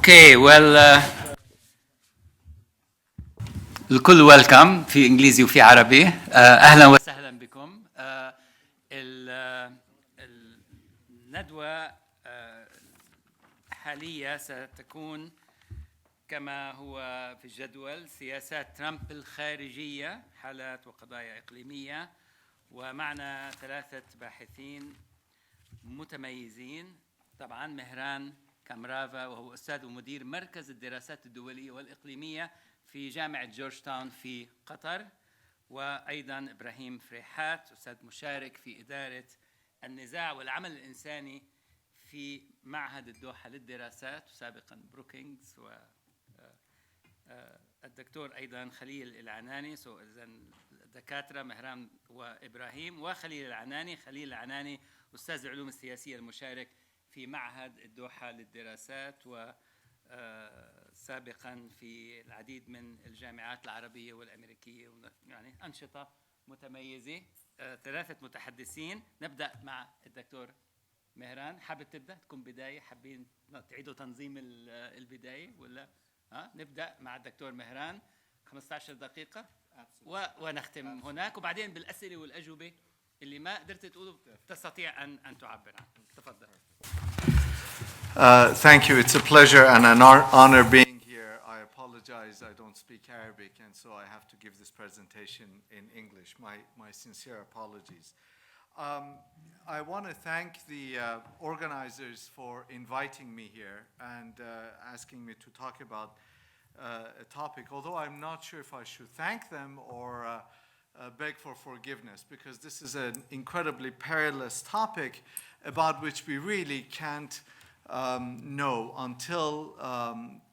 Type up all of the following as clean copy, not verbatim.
Okay, well, الكل ويلكم في انجليزي وفي عربي. اهلا وسهلا بكم. الندوة حاليا ستكون كما هو في الجدول: سياسات ترامب الخارجية، حالات وقضايا إقليمية. ومعنا ثلاثة باحثين متميزين، طبعا مهران كامرافا وهو أستاذ ومدير مركز الدراسات الدولية والإقليمية في جامعة جورج تاون في قطر، وأيضا إبراهيم فريحات أستاذ مشارك في إدارة النزاع والعمل الإنساني في معهد الدوحة للدراسات وسابقا بروكينغز، الدكتور أيضا خليل العناني. إذن الدكاترة مهران وإبراهيم وخليل العناني. خليل العناني أستاذ العلوم السياسية المشارك في معهد الدوحة للدراسات وسابقا في العديد من الجامعات العربية والأمريكية، يعني أنشطة متميزة. ثلاثة متحدثين. نبدأ مع الدكتور مهران. حابب تبدأ تكون بداية؟ حابين تعيدوا تنظيم البداية ولا؟ نبدأ مع الدكتور مهران 15 دقيقة ونختم هناك، وبعدين بالأسئلة والأجوبة اللي ما قدرت تقوله تستطيع أن تعبر عنه. تفضل. Thank you. It's a pleasure and an honor being here. I apologize, I don't speak Arabic, and so I have to give this presentation in English. My sincere apologies. I want to thank the organizers for inviting me here and asking me to talk about a topic, although I'm not sure if I should thank them or beg for forgiveness, because this is an incredibly perilous topic about which we really can't know until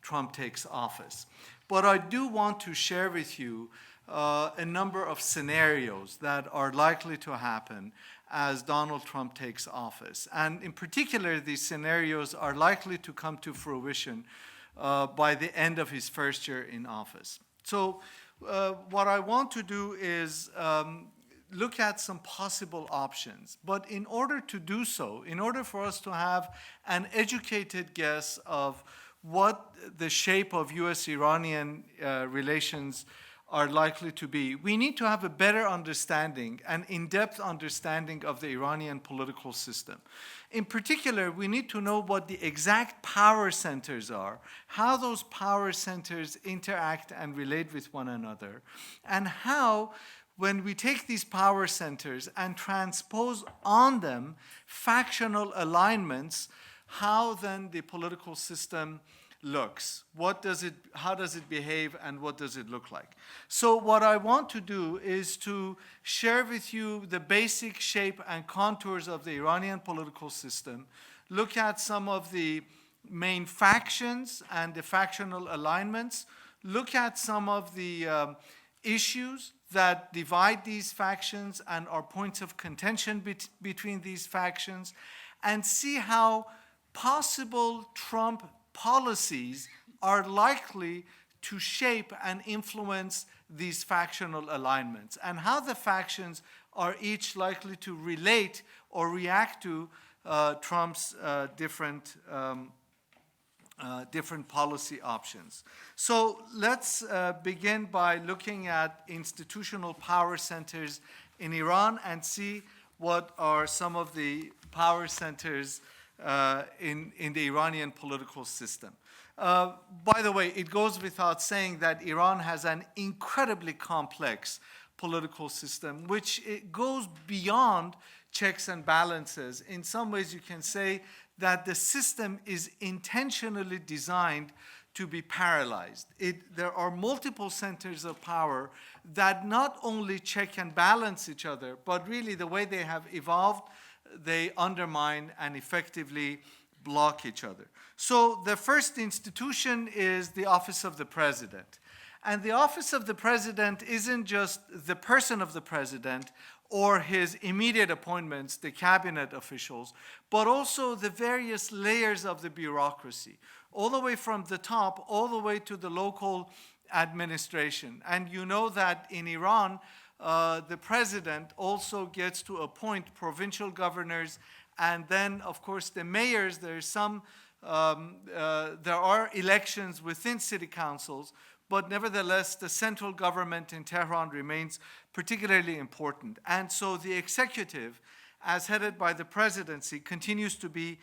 Trump takes office. But I do want to share with you a number of scenarios that are likely to happen as Donald Trump takes office. And in particular, these scenarios are likely to come to fruition by the end of his first year in office. So what I want to do is look at some possible options. But in order to do so, in order for us to have an educated guess of what the shape of US-Iranian relations are likely to be, we need to have a better understanding, an in-depth understanding of the Iranian political system. In particular, we need to know what the exact power centers are, how those power centers interact and relate with one another, and how, when we take these power centers and transpose on them factional alignments, how then the political system looks. How does it behave, and what does it look like? So what I want to do is to share with you the basic shape and contours of the Iranian political system, look at some of the main factions and the factional alignments, look at some of the issues that divide these factions and are points of contention between these factions, and see how possible Trump policies are likely to shape and influence these factional alignments, and how the factions are each likely to relate or react to Trump's different policy options. So let's begin by looking at institutional power centers in Iran and see what are some of the power centers in the Iranian political system. By the way, it goes without saying that Iran has an incredibly complex political system, which it goes beyond checks and balances. In some ways, you can say that the system is intentionally designed to be paralyzed. There are multiple centers of power that not only check and balance each other, but really the way they have evolved, they undermine and effectively block each other. So the first institution is the office of the president. And the office of the president isn't just the person of the president or his immediate appointments, the cabinet officials, but also the various layers of the bureaucracy, all the way from the top, all the way to the local administration. And you know that in Iran, the president also gets to appoint provincial governors, and then, of course, the mayors. There's some there are elections within city councils, but nevertheless, the central government in Tehran remains particularly important. And so the executive, as headed by the presidency, continues to be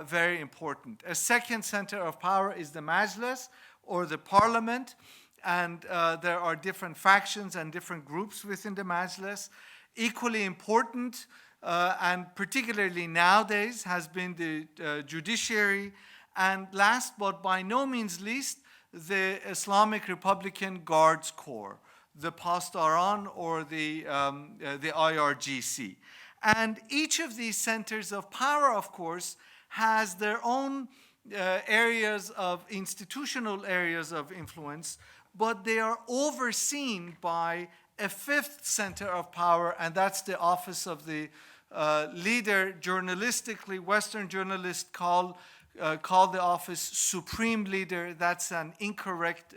very important. A second center of power is the Majlis, or the parliament, and there are different factions and different groups within the Majlis. Equally important, and particularly nowadays, has been the judiciary, and last but by no means least, the Islamic Republican Guards Corps, the Pastaran, or the IRGC. And each of these centers of power, of course, has their own areas of institutional areas of influence, but they are overseen by a fifth center of power, and that's the office of the leader. Journalistically, Western journalists call the office Supreme Leader. That's an incorrect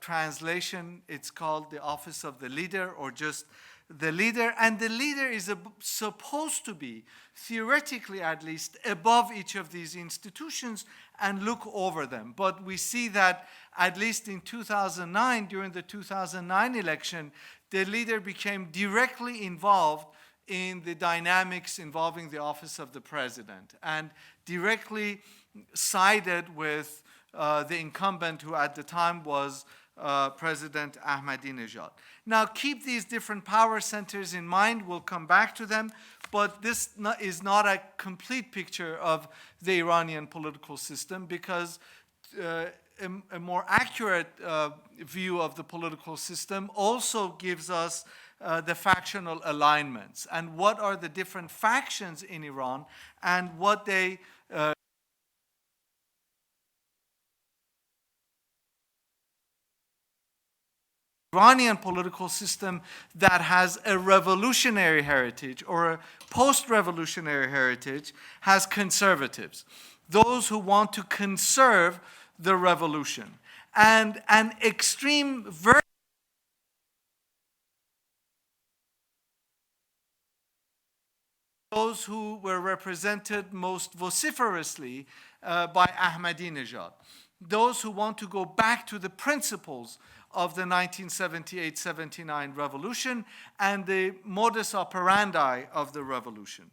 translation. It's called the office of the leader, or just the leader. And the leader is supposed to be, theoretically at least, above each of these institutions and look over them. But we see that, at least in 2009, during the 2009 election, the leader became directly involved in the dynamics involving the office of the president, and directly sided with the incumbent, who at the time was President Ahmadinejad. Now, keep these different power centers in mind. We'll come back to them, but this is not a complete picture of the Iranian political system, because a more accurate view of the political system also gives us the factional alignments, and what are the different factions in Iran, and what they Iranian political system that has a revolutionary heritage or a post-revolutionary heritage has conservatives, those who want to conserve the revolution, and an extreme version, those who were represented most vociferously by Ahmadinejad, those who want to go back to the principles of the 1978-79 revolution and the modus operandi of the revolution.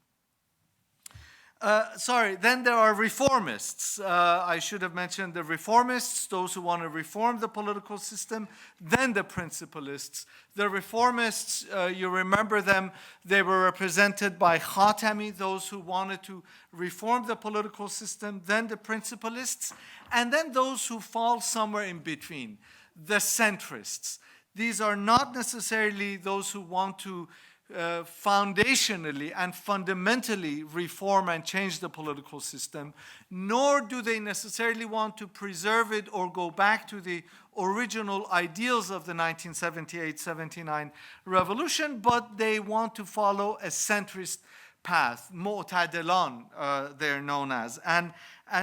Then there are reformists. I should have mentioned the reformists, those who want to reform the political system, then the principalists. The reformists, you remember them, they were represented by Khatami, those who wanted to reform the political system, then the principalists, and then those who fall somewhere in between, the centrists. These are not necessarily those who want to foundationally and fundamentally reform and change the political system, nor do they necessarily want to preserve it or go back to the original ideals of the 1978-79 revolution, but they want to follow a centrist path, Mu'tadilan, they're known as. And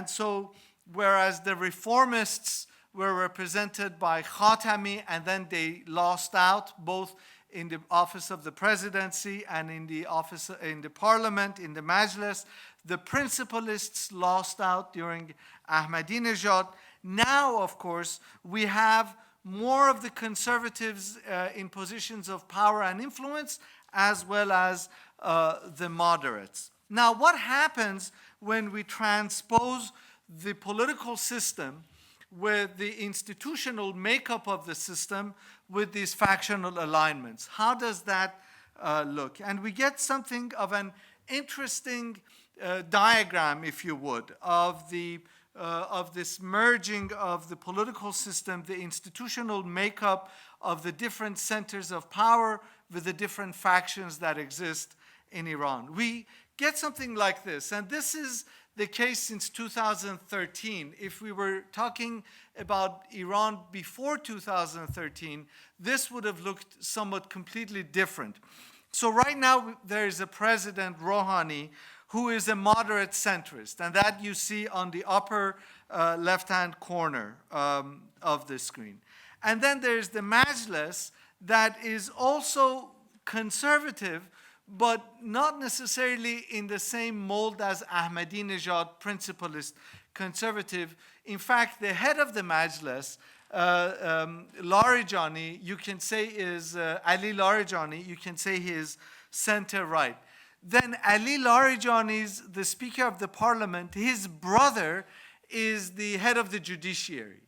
so, whereas the reformists were represented by Khatami, and then they lost out both in the office of the presidency and in the office in the parliament, in the Majlis. The principalists lost out during Ahmadinejad. Now, of course, we have more of the conservatives in positions of power and influence, as well as the moderates. Now, what happens when we transpose the political system with the institutional makeup of the system with these factional alignments? How does that look? And we get something of an interesting diagram, if you would, of this merging of the political system, the institutional makeup of the different centers of power with the different factions that exist in Iran. We get something like this, and this is the case since 2013. If we were talking about Iran before 2013, this would have looked somewhat completely different. So right now there is a President Rouhani who is a moderate centrist, and that you see on the upper left-hand corner of the screen. And then there's the Majlis that is also conservative, but not necessarily in the same mold as Ahmadinejad, principalist, conservative. In fact, the head of the Majlis, Larijani, you can say is Ali Larijani, you can say he is center-right. Then Ali Larijani, the Speaker of the Parliament, his brother is the head of the judiciary.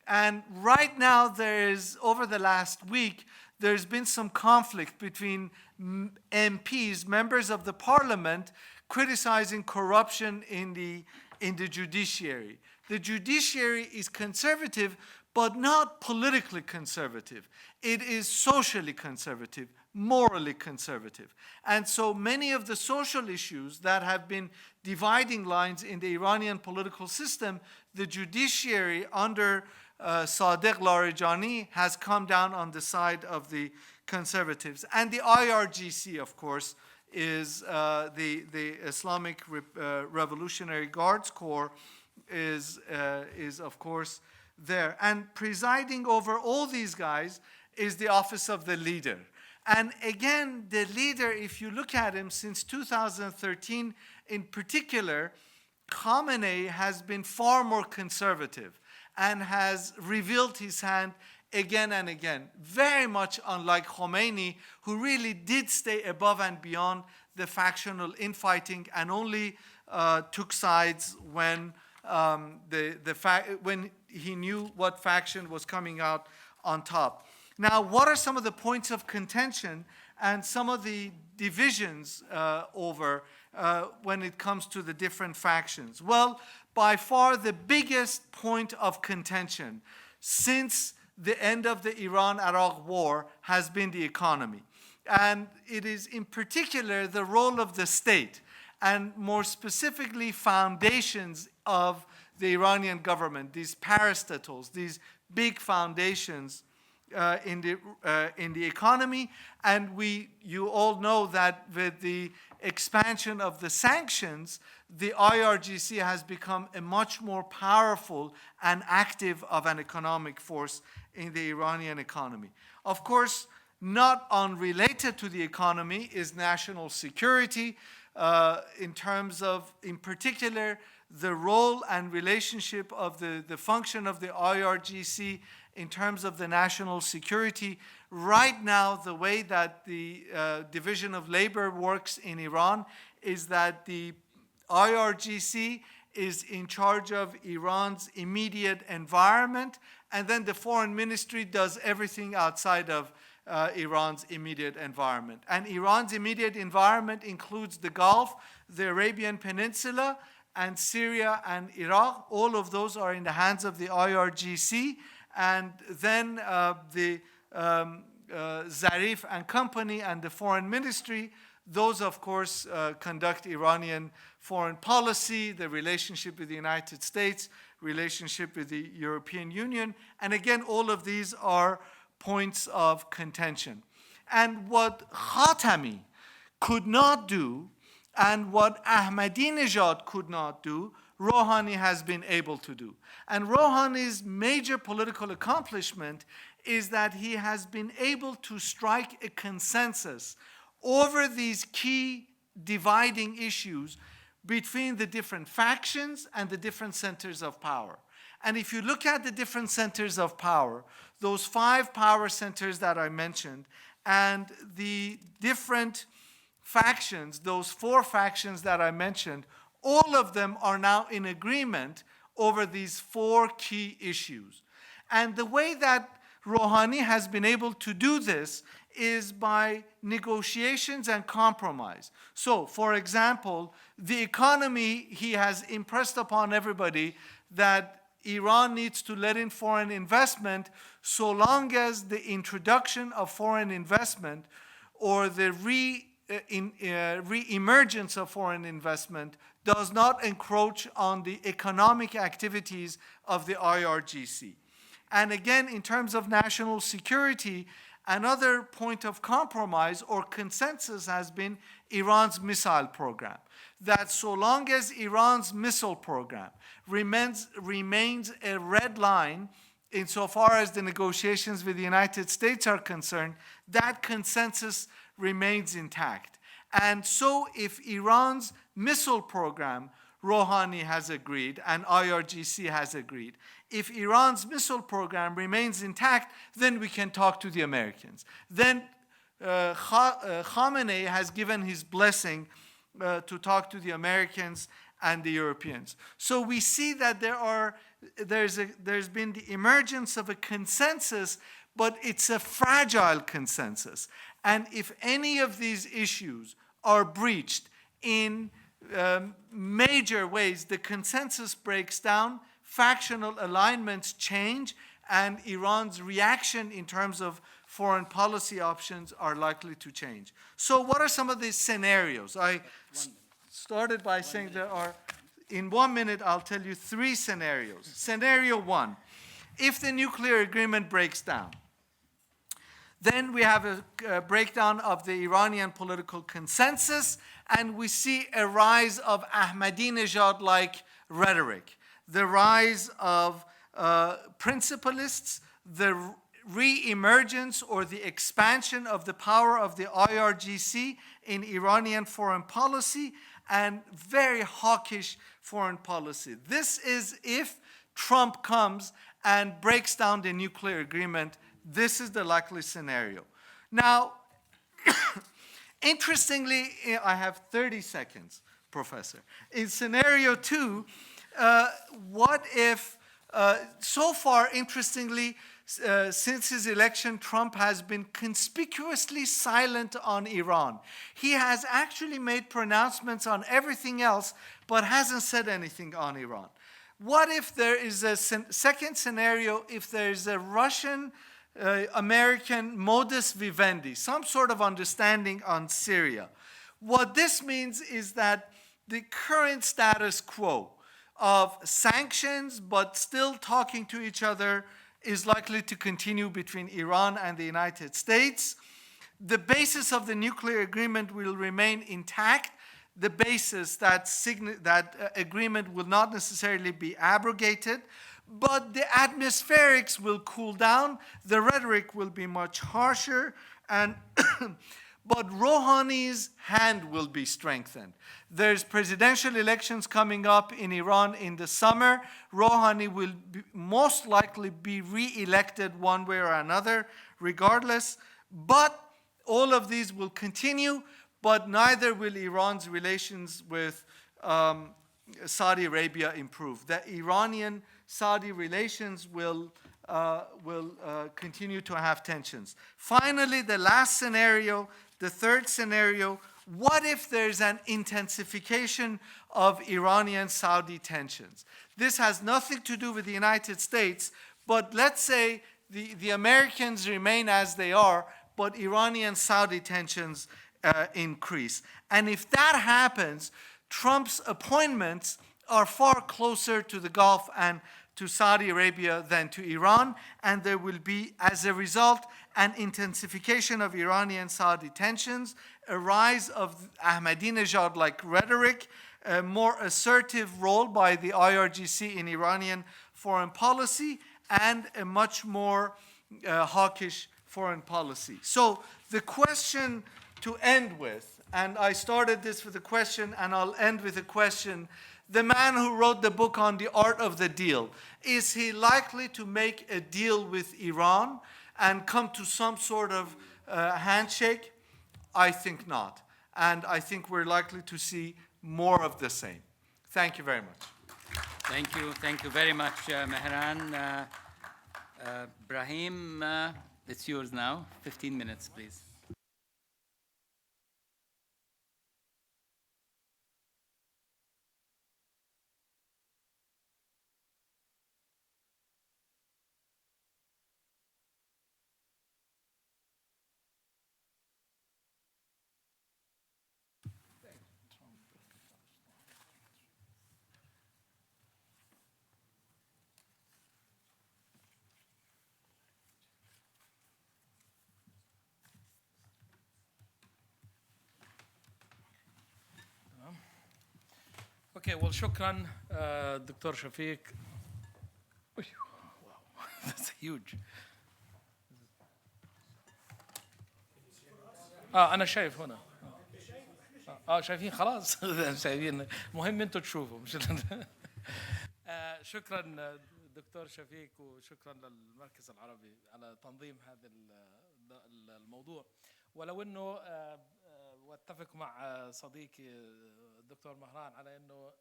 And right now there is, over the last week, there's been some conflict between MPs, members of the parliament, criticizing corruption in the judiciary. The judiciary is conservative, but not politically conservative. It is socially conservative, morally conservative. And so many of the social issues that have been dividing lines in the Iranian political system, the judiciary under Sadiq Larijani has come down on the side of the conservatives. And the IRGC, of course, is the Islamic Revolutionary Guards Corps is of course there. And presiding over all these guys is the office of the leader. And again, the leader, if you look at him since 2013 in particular, Khamenei has been far more conservative and has revealed his hand again and again, very much unlike Khomeini, who really did stay above and beyond the factional infighting and only took sides when when he knew what faction was coming out on top. Now, what are some of the points of contention and some of the divisions when it comes to the different factions? Well, by far the biggest point of contention since the end of the Iran-Iraq war has been the economy. And it is in particular the role of the state, and more specifically foundations of the Iranian government, these parastatals, these big foundations in the economy. And you all know that with the expansion of the sanctions, the IRGC has become a much more powerful and active of an economic force in the Iranian economy. Of course, not unrelated to the economy is national security, in terms of, in particular, the role and relationship of the function of the IRGC in terms of the national security. Right now, the way that the division of labor works in Iran is that the IRGC is in charge of Iran's immediate environment, and then the foreign ministry does everything outside of Iran's immediate environment. And Iran's immediate environment includes the Gulf, the Arabian Peninsula, and Syria and Iraq. All of those are in the hands of the IRGC. And then the Zarif and company and the foreign ministry, those of course conduct Iranian foreign policy, the relationship with the United States, relationship with the European Union. And again, all of these are points of contention. And what Khatami could not do and what Ahmadinejad could not do, Rouhani has been able to do. And Rouhani's major political accomplishment is that he has been able to strike a consensus over these key dividing issues between the different factions and the different centers of power. And if you look at the different centers of power, those 5 power centers that I mentioned, and the different factions, those 4 factions that I mentioned, all of them are now in agreement over these 4 key issues. And the way that Rouhani has been able to do this is by negotiations and compromise. So, for example, the economy, he has impressed upon everybody that Iran needs to let in foreign investment so long as the introduction of foreign investment or the re-emergence of foreign investment does not encroach on the economic activities of the IRGC. And again, in terms of national security, another point of compromise or consensus has been Iran's missile program. That so long as Iran's missile program remains a red line insofar as the negotiations with the United States are concerned, that consensus remains intact. And so if Iran's missile program, Rouhani has agreed, and IRGC has agreed, if Iran's missile program remains intact, then we can talk to the Americans. Then Khamenei has given his blessing to talk to the Americans and the Europeans. So we see that there's been the emergence of a consensus, but it's a fragile consensus. And if any of these issues are breached in major ways, the consensus breaks down, factional alignments change, and Iran's reaction in terms of foreign policy options are likely to change. So what are some of these scenarios? I started by saying there are, in 1 minute, I'll tell you 3 scenarios. Scenario 1, if the nuclear agreement breaks down, then we have a breakdown of the Iranian political consensus, and we see a rise of Ahmadinejad-like rhetoric, the rise of principalists, the re-emergence or the expansion of the power of the IRGC in Iranian foreign policy, and very hawkish foreign policy. This is if Trump comes and breaks down the nuclear agreement. This is the likely scenario. Now, interestingly, I have 30 seconds, Professor. In scenario 2, what if, so far, interestingly, since his election, Trump has been conspicuously silent on Iran. He has actually made pronouncements on everything else, but hasn't said anything on Iran. What if there is a second scenario, if there is a Russian American modus vivendi, some sort of understanding on Syria? What this means is that the current status quo of sanctions but still talking to each other is likely to continue between Iran and the United States. The basis of the nuclear agreement will remain intact. The basis that agreement will not necessarily be abrogated, but the atmospherics will cool down, the rhetoric will be much harsher, and but Rouhani's hand will be strengthened. There's presidential elections coming up in Iran in the summer. Rouhani will most likely be re-elected one way or another, regardless. But all of these will continue, but neither will Iran's relations with Saudi Arabia improve. The Iranian-Saudi relations will continue to have tensions. Finally, the last scenario, the third scenario, what if there's an intensification of Iranian-Saudi tensions? This has nothing to do with the United States, but let's say the Americans remain as they are, but Iranian-Saudi tensions increase. And if that happens, Trump's appointments are far closer to the Gulf and to Saudi Arabia than to Iran, and there will be, as a result, an intensification of Iranian-Saudi tensions, a rise of Ahmadinejad-like rhetoric, a more assertive role by the IRGC in Iranian foreign policy, and a much more hawkish foreign policy. So the question to end with, and I started this with a question and I'll end with a question, the man who wrote the book on the art of the deal, is he likely to make a deal with Iran and come to some sort of handshake? I think not. And I think we're likely to see more of the same. Thank you very much. Thank you. Thank you very much, Mehran. Ibrahim, it's yours now. 15 minutes, please. Okay, well, shukran, Dr. Shafeeq. Wow, that's huge. أنا شايف هنا. شايفين خلاص. شايفين، مهم انتوا تشوفوا مش شكرا دكتور شفيق، وشكرا للمركز العربي على تنظيم هذا الموضوع. ولو انه واتفق مع صديقي الدكتور مهران على انه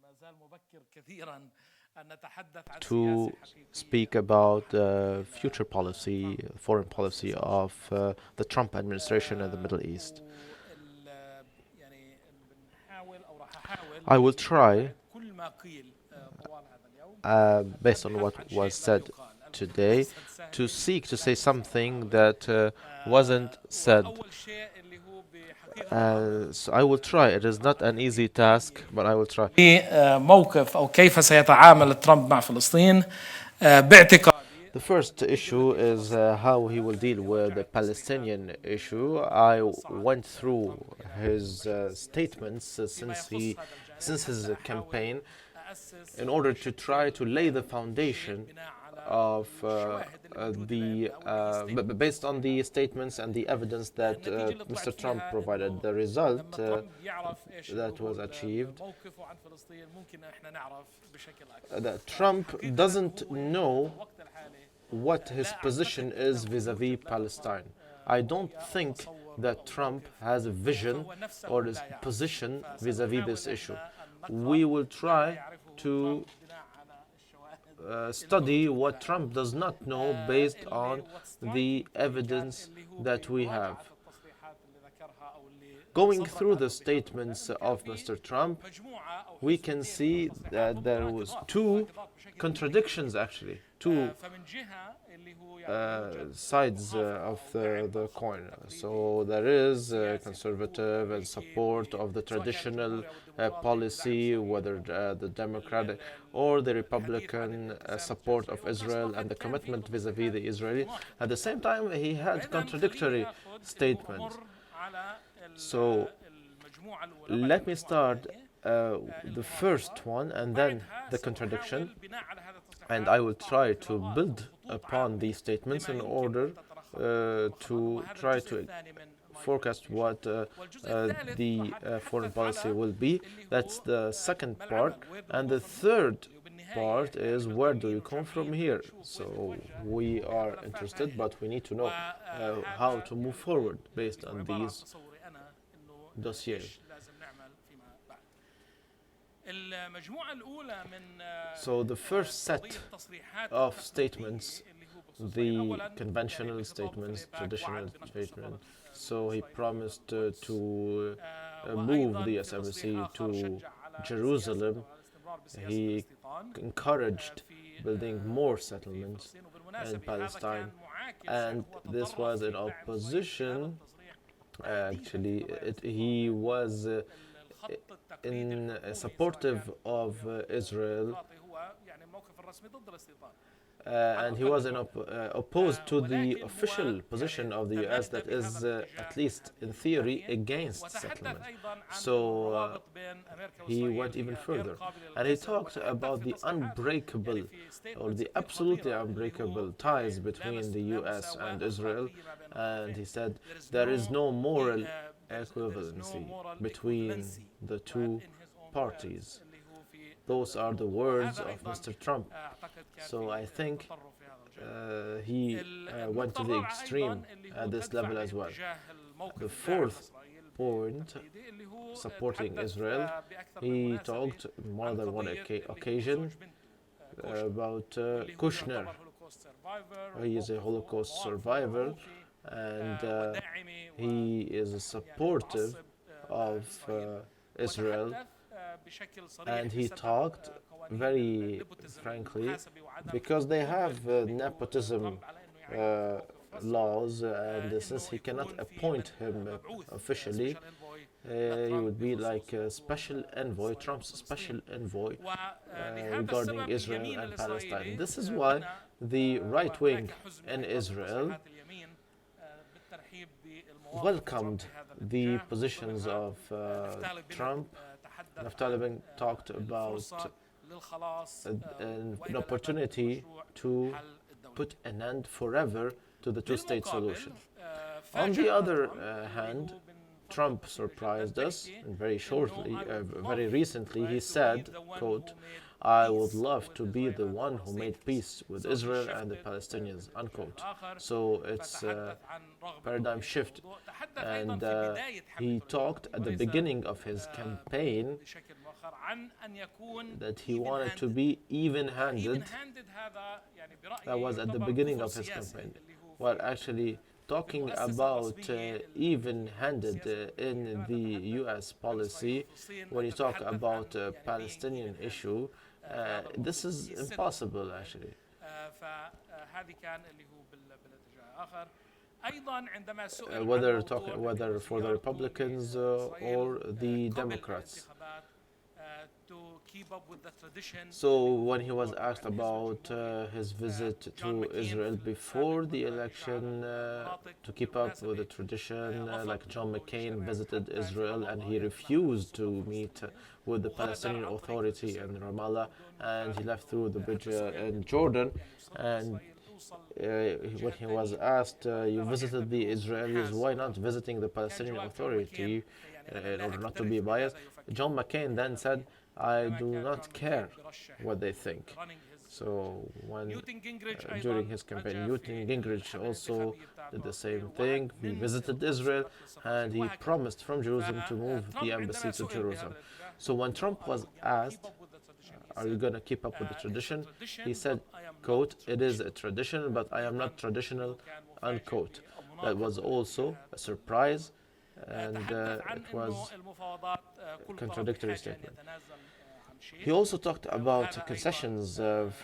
ما زال مبكر كثيرا ان نتحدث عن to speak about the future policy, foreign policy of the Trump administration in the Middle East. I will try, based on what was said today, to seek to say something that wasn't said. So I will try. It is not an easy task, but I will try. موقف أو كيف سيتعامل ترامب مع فلسطين باعتقادي. The first issue is how he will deal with the Palestinian issue. I went through his statements since his campaign in order to try to lay the foundation of based on the statements and the evidence that Mr. Trump provided. The result that was achieved, that Trump doesn't know what his position is vis-a-vis Palestine. I don't think that Trump has a vision or his position vis-a-vis this issue. We will try to study what Trump does not know based on the evidence that we have. Going through the statements of Mr. Trump, we can see that there was two contradictions, actually, two sides of the coin. So there is conservative and support of the traditional policy, whether the Democratic or the Republican support of Israel and the commitment vis-a-vis the Israeli. At the same time, he had contradictory statements. So let me start the first one and then the contradiction, and I will try to build upon these statements in order to try to forecast what the foreign policy will be. That's the second part. And the third part is, where do you come from here? So we are interested, but we need to know how to move forward based on these dossiers. So the first set of statements, the conventional statements, traditional statements, so he promised to move the US Embassy to Jerusalem. He encouraged building more settlements in Palestine, and this was in opposition. Actually, he was supportive of Israel, and he was opposed to the official position of the US that is, at least in theory, against settlement. So he went even further, and he talked about the unbreakable or the absolutely unbreakable ties between the US and Israel, and he said there is no moral equivalency between the two parties. Those are the words of Mr. Trump. So I think he went to the extreme at this level as well. The fourth point, supporting Israel, he talked more than one occasion about Kushner. He is a Holocaust survivor, and he is supportive of Israel, and he talked very frankly, because they have nepotism laws, and since he cannot appoint him officially, he would be like a special envoy, Trump's special envoy regarding Israel and Palestine. This is why the right wing in Israel welcomed the positions of Trump. Naftali talked about an opportunity to put an end forever to the two-state solution. On the other hand, Trump surprised us, and very recently, he said, quote, "I would love to be the one who made peace with Israel and the Palestinians," unquote. So it's a paradigm shift. And he talked at the beginning of his campaign that he wanted to be even-handed. That was at the beginning of his campaign. Well, actually, talking about even-handed in the US policy, when you talk about a Palestinian issue, this is impossible, actually. Whether for the Republicans or the Democrats. So when he was asked about his visit to Israel before the election to keep up with the tradition, like John McCain visited Israel and he refused to meet with the Palestinian Authority in Ramallah, and he left through the bridge in Jordan. And when he was asked, you visited the Israelis, why not visiting the Palestinian Authority in order not to be biased? John McCain then said, I do not care what they think. So during his campaign, Newton Gingrich also did the same thing. He visited Israel and he promised from Jerusalem to move the embassy to Jerusalem. So when Trump was asked, are you going to keep up with the tradition? He said, quote, "It is a tradition, but I am not traditional," unquote. That was also a surprise, and it was a contradictory statement. He also talked about concessions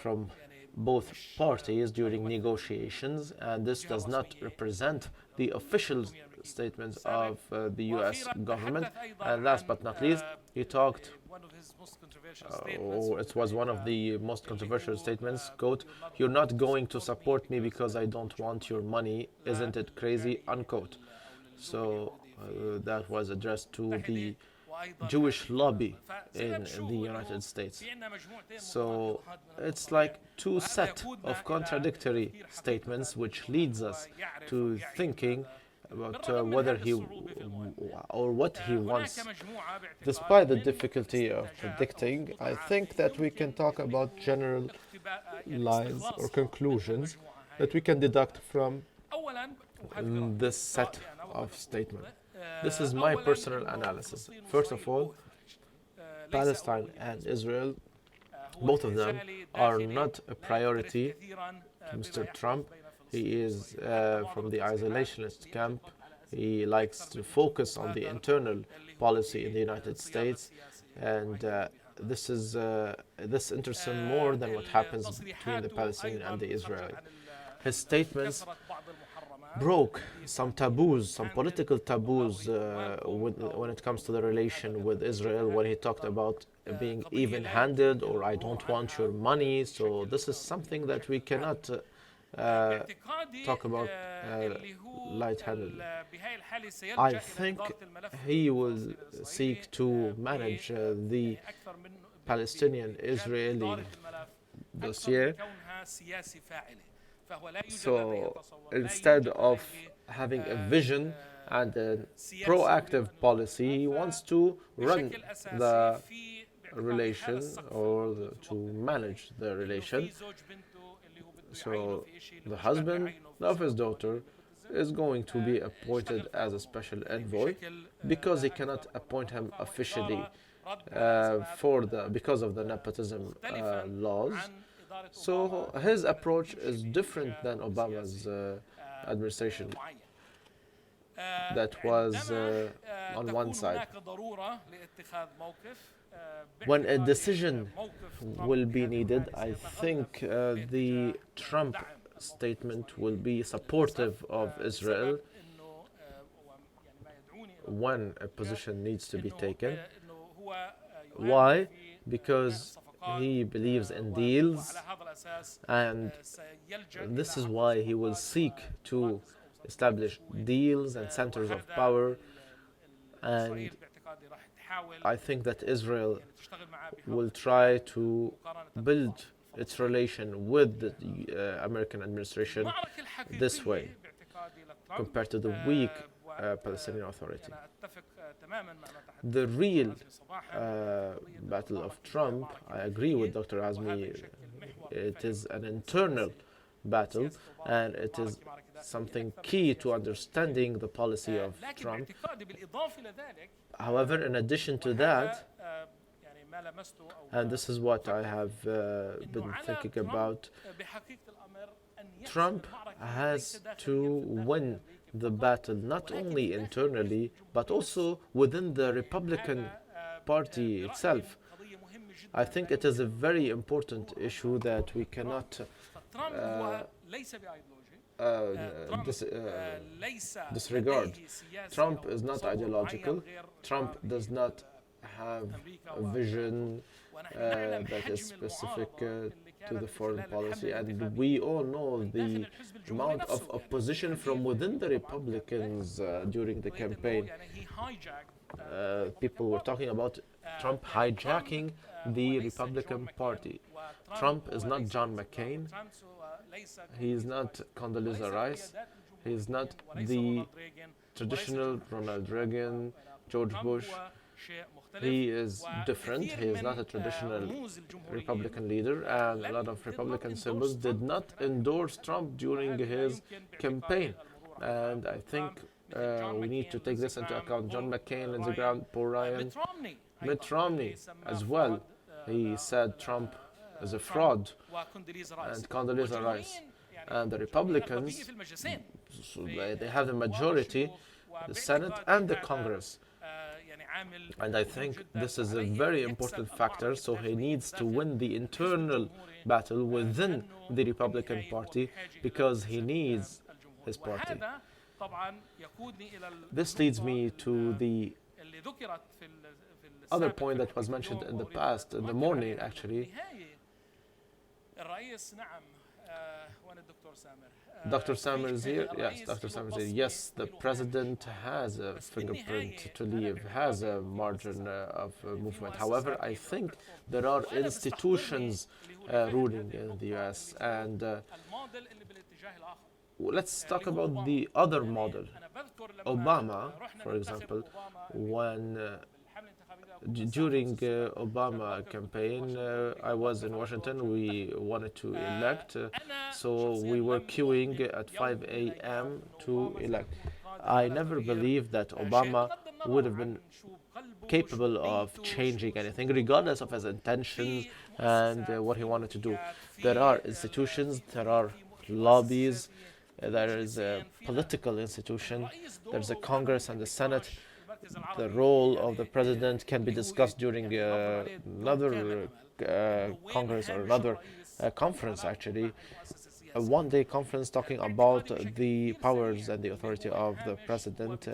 from both parties during negotiations, and this does not represent the official statements of the US government. And last but not least, he talked, it was one of the most controversial statements, quote, "You're not going to support me because I don't want your money, isn't it crazy," unquote. So that was addressed to the Jewish lobby in the United States. So it's like two set of contradictory statements, which leads us to thinking about whether he or what he wants. Despite the difficulty of predicting, I think that we can talk about general lines or conclusions that we can deduct from this set of statements. This is my personal analysis. First of all, Palestine and Israel, both of them, are not a priority to Mr. Trump. He is from the isolationist camp. He likes to focus on the internal policy in the United States, and this interests him more than what happens between the Palestinian and the Israeli. His statements broke some taboos, some political taboos when it comes to the relation with Israel, when he talked about being even-handed or "I don't want your money." So this is something that we cannot talk about light-handedly. I think he will seek to manage the Palestinian-Israeli dossier. So instead of having a vision and a proactive policy, he wants to run the relation or to manage the relation. So the husband of his daughter is going to be appointed as a special envoy because he cannot appoint him officially because of the nepotism laws. So his approach is different than Obama's administration. That was on one side. When a decision will be needed, I think the Trump statement will be supportive of Israel when a position needs to be taken. Why? Because he believes in deals, and this is why he will seek to establish deals and centers of power. And I think that Israel will try to build its relation with the American administration this way, compared to the weak Palestinian Authority. The real battle of Trump, I agree with Dr. Azmi, it is an internal battle, and it is something key to understanding the policy of Trump. However, in addition to that, and this is what I have been thinking about, Trump has to win the battle not only internally but also within the Republican Party itself. I think it is a very important issue that we cannot disregard. Trump is not ideological. Trump does not have a vision that is specific to the foreign policy, and we all know the amount of opposition from within the Republicans during the campaign. People were talking about Trump hijacking the Republican Party. Trump is not John McCain. He is not Condoleezza Rice. He is not the traditional Ronald Reagan, George Bush. He is different. He is not a traditional Republican leader, and a lot of Republican symbols did not endorse Trump during his campaign. And I think we need to take this into account. John McCain, Lindsey Graham, Paul Ryan, Mitt Romney as well. He said Trump is a fraud, and Condoleezza Rice. And the Republicans, so they have the majority, the Senate and the Congress. And I think this is a very important factor, so he needs to win the internal battle within the Republican Party because he needs his party. This leads me to the other point that was mentioned in the past, in the morning actually. Dr. Samer is here? Yes, Dr. Samer is here. Yes, the president has a fingerprint to leave, has a margin of movement. However, I think there are institutions ruling in the US, and let's talk about the other model. Obama, for example, when during Obama campaign, I was in Washington. We wanted to elect, so we were queuing at 5 a.m. to elect. I never believed that Obama would have been capable of changing anything, regardless of his intentions and what he wanted to do. There are institutions, there are lobbies, there is a political institution, there's a Congress and the Senate. The role of the president can be discussed during another Congress or another conference, actually. A one-day conference talking about the powers and the authority of the president.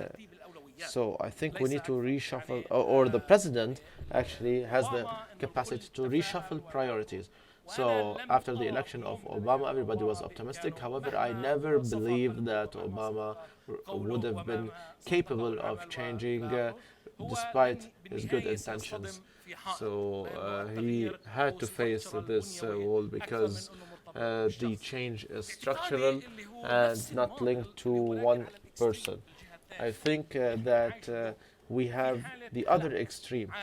So I think we need to reshuffle, or the president actually has the capacity to reshuffle priorities. So after the election of Obama, everybody was optimistic. However, I never believed that Obama would have been capable of changing despite his good intentions. So he had to face this wall because the change is structural and not linked to one person. I think that we have the other extreme.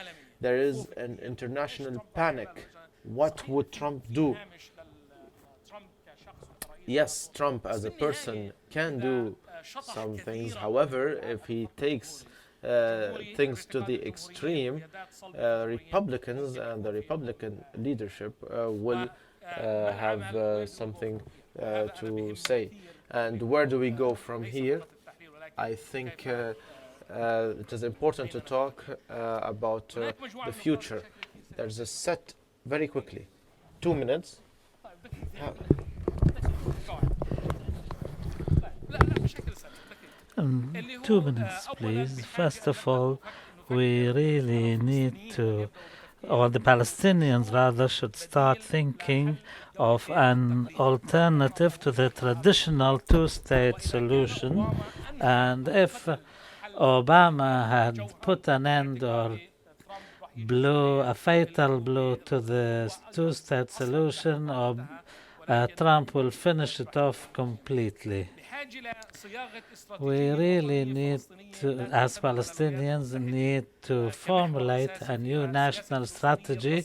There is an international panic. What would Trump do? Yes, Trump as a person can do some things. However, if he takes things to the extreme, Republicans and the Republican leadership will have something to say. And where do we go from here? I think it is important to talk about the future. There's a set. Very quickly, 2 minutes. 2 minutes, please. First of all, we really need to, or the Palestinians rather, should start thinking of an alternative to the traditional two-state solution. And if Obama had put an end or blew a fatal blow to the two-state solution, or Trump will finish it off completely. We really need to, as Palestinians, need to formulate a new national strategy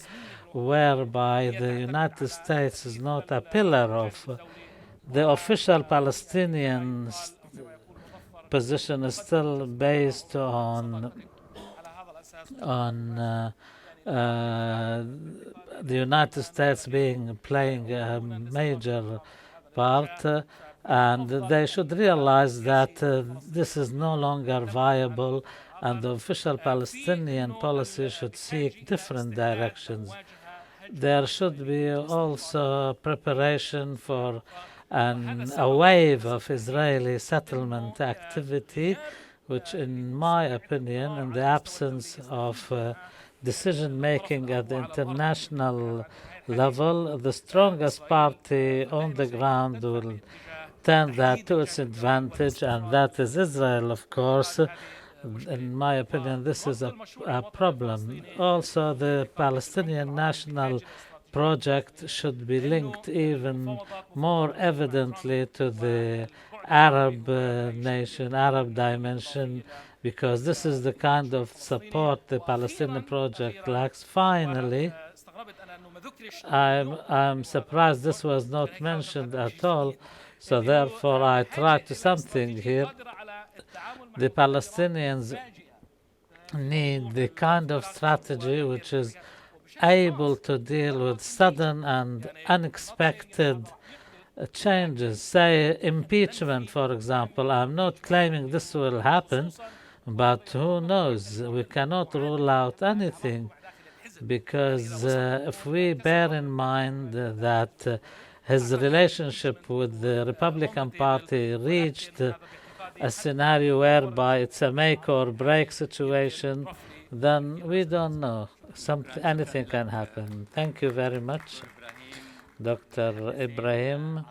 whereby the United States is not a pillar of the official Palestinian position is still based on the United States playing a major part, and they should realize that this is no longer viable, and the official Palestinian policy should seek different directions. There should be also preparation for a wave of Israeli settlement activity, which, in my opinion, in the absence of decision-making at the international level, the strongest party on the ground will turn that to its advantage, and that is Israel, of course. In my opinion, this is a problem. Also, the Palestinian national project should be linked even more evidently to the Arab Arab dimension, because this is the kind of support the Palestinian project lacks. Finally, I'm surprised this was not mentioned at all, so therefore I try to something here. The Palestinians need the kind of strategy which is able to deal with sudden and unexpected changes. Say impeachment, for example. I'm not claiming this will happen, but who knows? We cannot rule out anything, because if we bear in mind that his relationship with the Republican Party reached a scenario whereby it's a make or break situation, then we don't know. Anything can happen. Thank you very much, Dr. Ibrahim.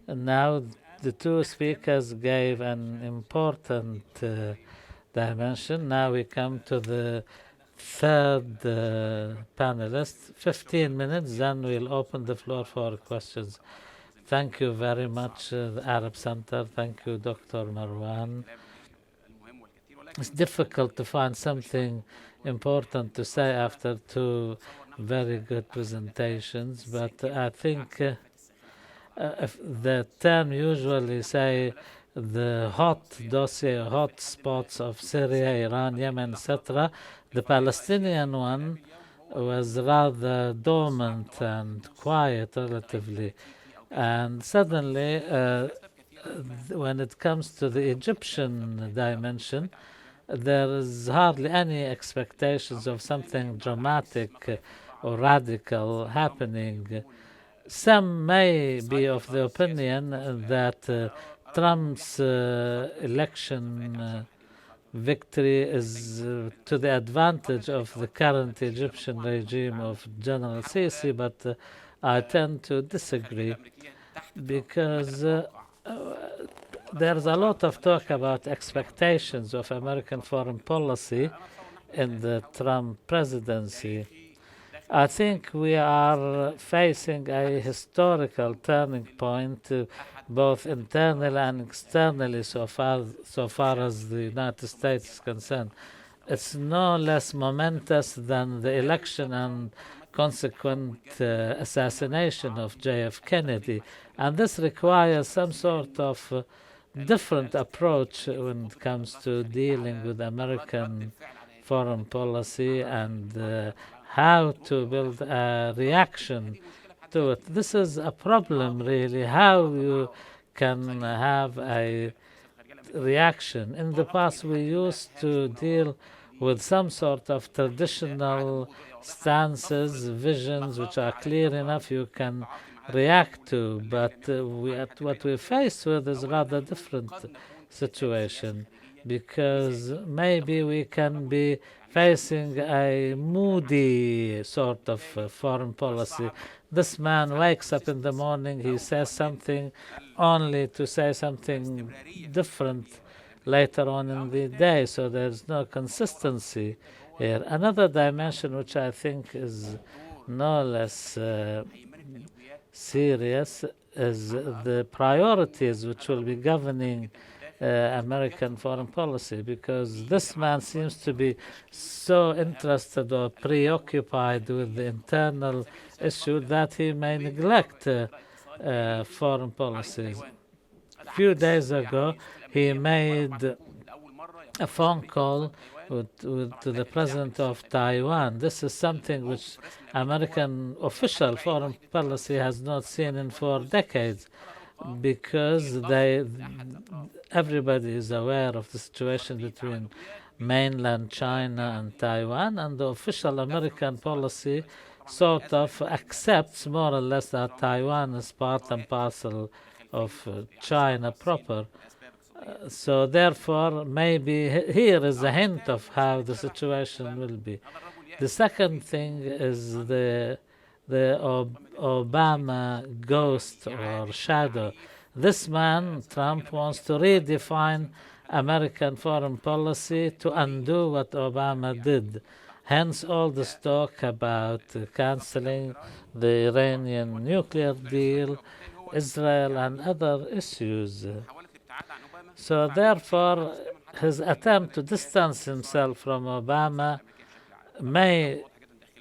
Now, the two speakers gave an important dimension. Now we come to the third panelist. 15 minutes, then we'll open the floor for questions. Thank you very much, the Arab Center. Thank you, Dr. Marwan. It's difficult to find something important to say after two very good presentations, but I think if the term usually say the hot dossier, hot spots of Syria, Iran, Yemen, etc., the Palestinian one was rather dormant and quiet relatively. And suddenly, when it comes to the Egyptian dimension, there is hardly any expectations of something dramatic or radical happening. Some may be of the opinion that Trump's election victory is to the advantage of the current Egyptian regime of General Sisi, but I tend to disagree, because there's a lot of talk about expectations of American foreign policy in the Trump presidency. I think we are facing a historical turning point, both internally and externally, so far as the United States is concerned. It's no less momentous than the election and consequent assassination of J.F. Kennedy. And this requires some sort of different approach when it comes to dealing with American foreign policy and how to build a reaction to it. This is a problem, really, how you can have a reaction. In the past, we used to deal with some sort of traditional stances, visions, which are clear enough you can react to, but what we're faced with is a rather different situation, because maybe we can be facing a moody sort of foreign policy. This man wakes up in the morning, he says something only to say something different later on in the day, so there's no consistency here. Another dimension which I think is no less serious is the priorities which will be governing American foreign policy, because this man seems to be so interested or preoccupied with the internal issue that he may neglect foreign policies. A few days ago, he made a phone call to the president of Taiwan. This is something which American official foreign policy has not seen in 4 decades, because everybody is aware of the situation between mainland China and Taiwan, and the official American policy sort of accepts more or less that Taiwan is part and parcel of China proper. So therefore, maybe here is a hint of how the situation will be. The second thing is the Obama ghost or shadow. This man, Trump, wants to redefine American foreign policy to undo what Obama did. Hence all this talk about cancelling the Iranian nuclear deal, Israel, and other issues. So therefore, his attempt to distance himself from Obama may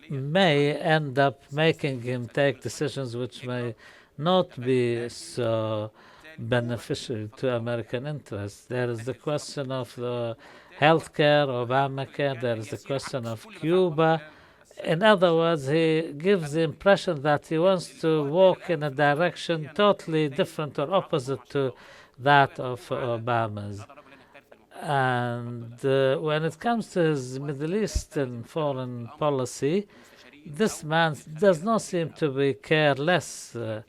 end up making him take decisions which may not be so beneficial to American interests. There is the question of the healthcare, Obamacare. There is the question of Cuba. In other words, he gives the impression that he wants to walk in a direction totally different or opposite to that of Obama's. And when it comes to his Middle Eastern foreign policy, this man does not seem to be care less about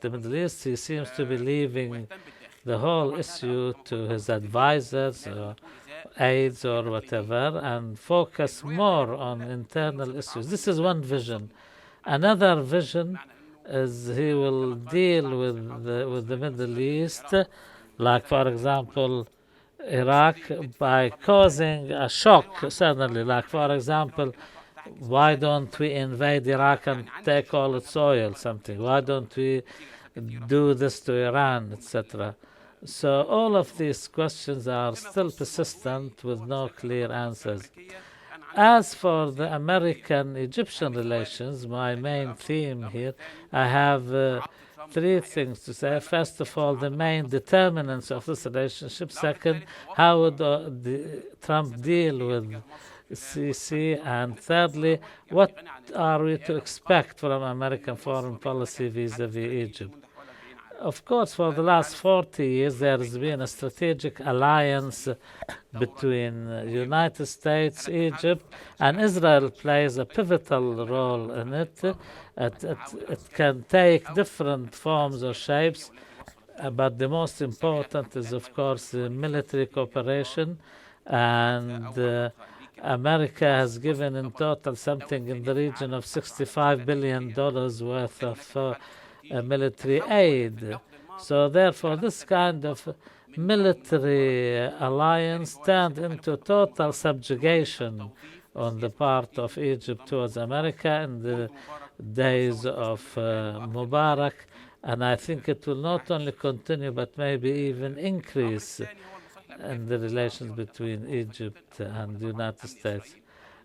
the Middle East. He seems to be leaving the whole issue to his advisors or aides or whatever, and focus more on internal issues. This is one vision. Another vision is he will deal with the Middle East, like for example Iraq, by causing a shock suddenly. Like for example, why don't we invade Iraq and take all its oil, something? Why don't we do this to Iran, etc.? So all of these questions are still persistent with no clear answers. As for the American-Egyptian relations, my main theme here, I have 3 things to say. First of all, the main determinants of this relationship. Second, how would Trump deal with Sisi? And thirdly, what are we to expect from American foreign policy vis-à-vis Egypt? Of course, for the last 40 years, there has been a strategic alliance between the United States, Egypt, and Israel plays a pivotal role in it. It can take different forms or shapes, but the most important is, of course, military cooperation. And America has given in total something in the region of $65 billion worth of military aid. So therefore, this kind of military alliance turned into total subjugation on the part of Egypt towards America in the days of Mubarak. And I think it will not only continue, but maybe even increase in the relations between Egypt and the United States.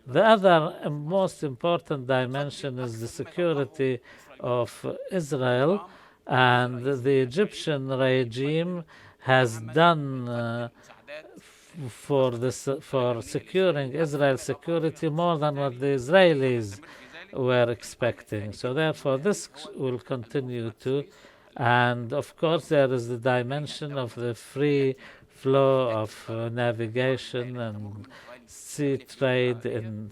The other most important dimension is the security of Israel, and the Egyptian regime has done for securing Israel's security more than what the Israelis were expecting. So therefore, this will continue to. And of course, there is the dimension of the free flow of navigation and sea trade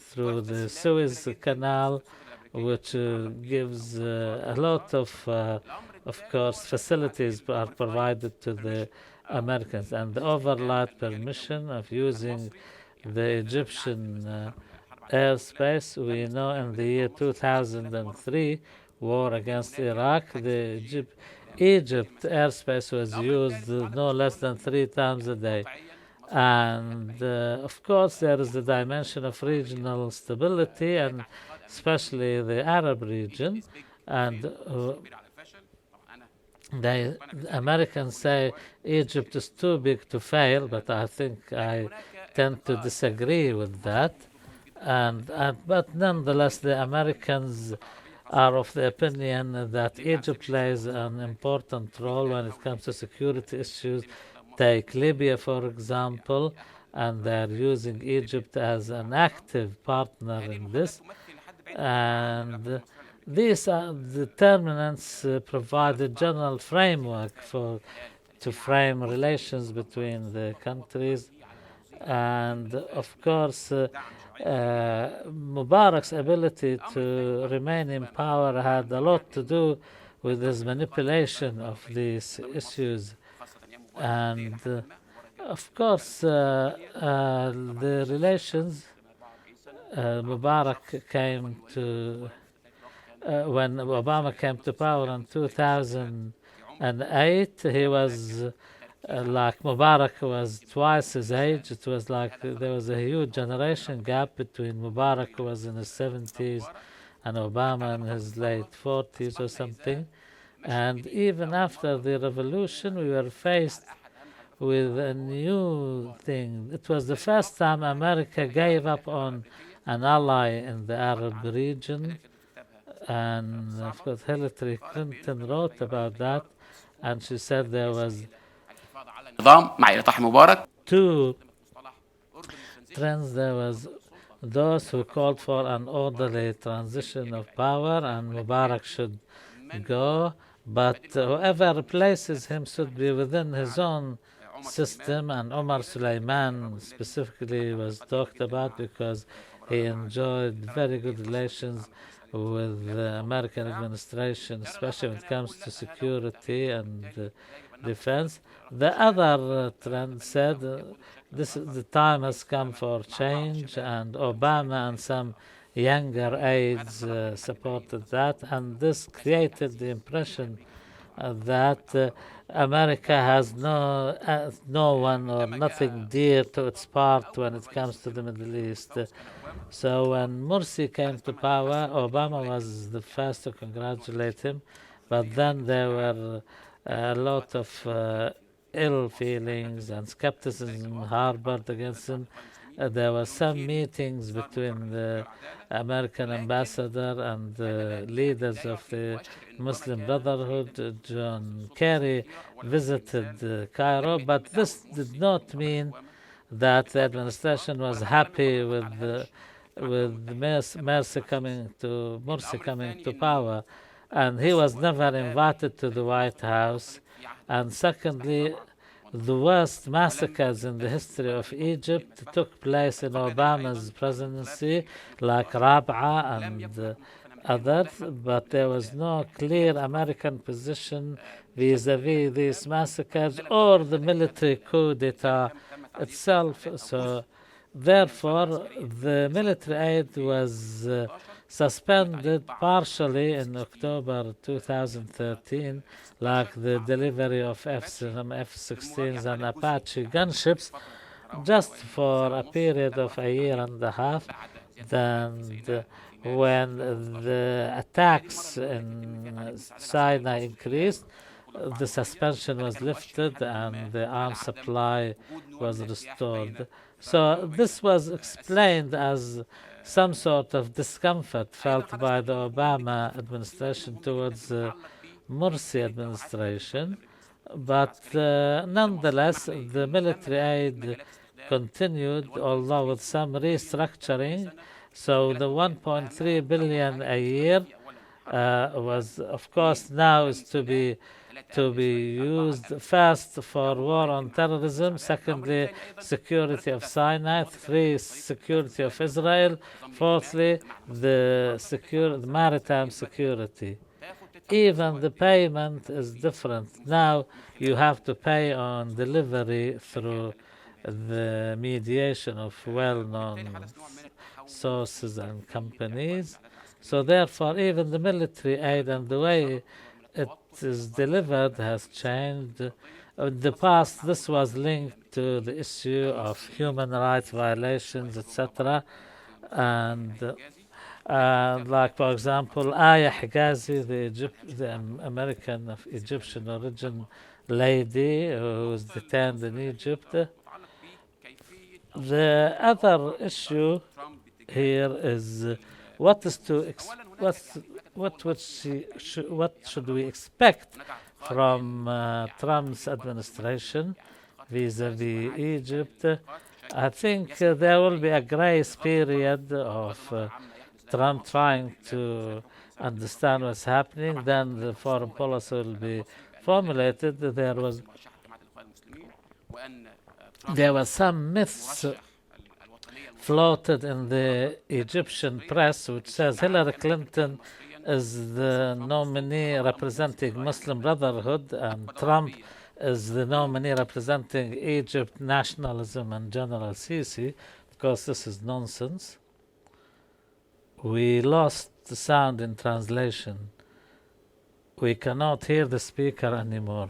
through the Suez Canal, which gives a lot of course, facilities are provided to the Americans. And the overnight permission of using the Egyptian airspace, we know in the year 2003, war against Iraq, Egypt airspace was used no less than 3 times a day. And of course, there is the dimension of regional stability, and especially the Arab region. And The Americans say Egypt is too big to fail, but I think I tend to disagree with that. But nonetheless, the Americans are of the opinion that Egypt plays an important role when it comes to security issues. Take Libya, for example, and they're using Egypt as an active partner in this. And these determinants provide a general framework to frame relations between the countries. And of course, Mubarak's ability to remain in power had a lot to do with his manipulation of these issues. And of course, the relations Mubarak came to when Obama came to power in 2008, he was like Mubarak was twice his age. It was like there was a huge generation gap between Mubarak, who was in his 70s, and Obama in his late 40s or something. And even after the revolution, we were faced with a new thing. It was the first time America gave up on an ally in the Arab region. And of course, Hillary Clinton wrote about that, and she said there was two trends. There was those who called for an orderly transition of power, and Mubarak should go, but whoever replaces him should be within his own system. And Omar Suleiman specifically was talked about because he enjoyed very good relations with the American administration, especially when it comes to security and defense. The other trend said the time has come for change, and Obama and some younger aides supported that, and this created the impression that America has no one or nothing dear to its part when it comes to the Middle East. So when Morsi came to power, Obama was the first to congratulate him, but then there were a lot of ill feelings and skepticism harbored against him. There were some meetings between the American ambassador and the leaders of the Muslim Brotherhood. John Kerry visited Cairo, but this did not mean that the administration was happy with Morsi coming to power, and he was never invited to the White House. And secondly, the worst massacres in the history of Egypt took place in Obama's presidency, like Rab'a and others, but there was no clear American position vis-a-vis these massacres or the military coup d'etat itself. So therefore, the military aid was suspended partially in October 2013, like the delivery of F-16s and Apache gunships, just for a period of a year and a half. Then when the attacks in Sinai increased, the suspension was lifted and the arms supply was restored. So this was explained as some sort of discomfort felt by the Obama administration towards the Morsi administration. But nonetheless, the military aid continued, although with some restructuring. So the 1.3 billion a year was, of course, now is to be used first for war on terrorism, secondly, security of Sinai, three, security of Israel, fourthly, the maritime security. Even the payment is different. Now you have to pay on delivery through the mediation of well-known sources and companies. So therefore, even the military aid and the way it is delivered has changed. In the past, this was linked to the issue of human rights violations, etc. And Like, for example, Aya Higazi, the American of Egyptian origin lady who was detained in Egypt. The other issue here is what should we expect from Trump's administration vis-à-vis Egypt? I think there will be a grace period of Trump trying to understand what's happening. Then the foreign policy will be formulated. There were some myths floated in the Egyptian press which says Hillary Clinton is the nominee representing Muslim Brotherhood and Trump is the nominee representing Egypt nationalism and General Sisi. Of course, this is nonsense. We lost the sound in translation. We cannot hear the speaker anymore.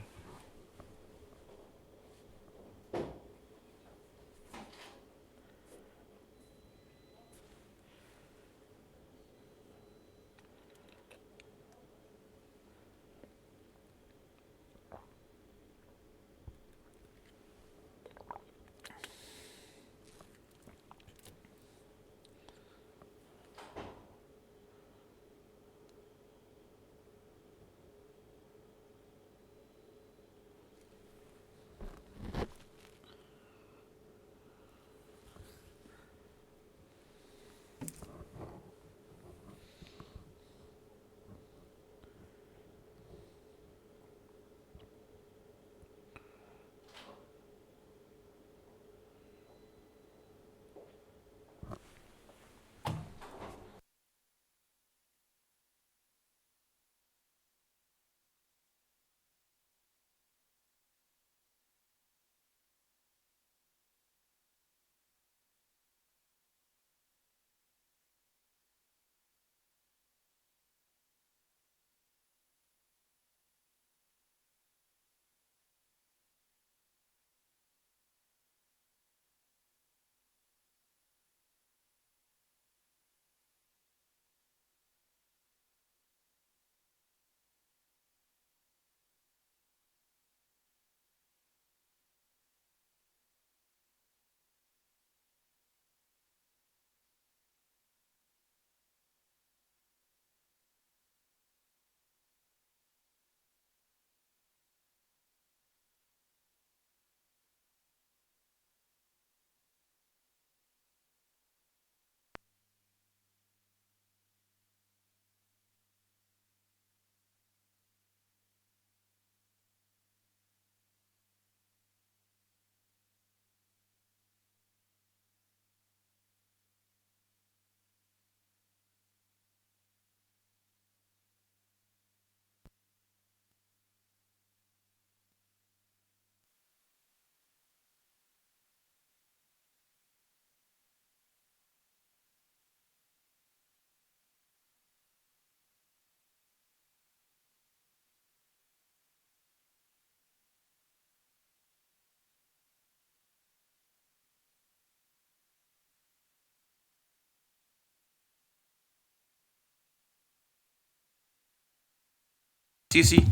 السيسي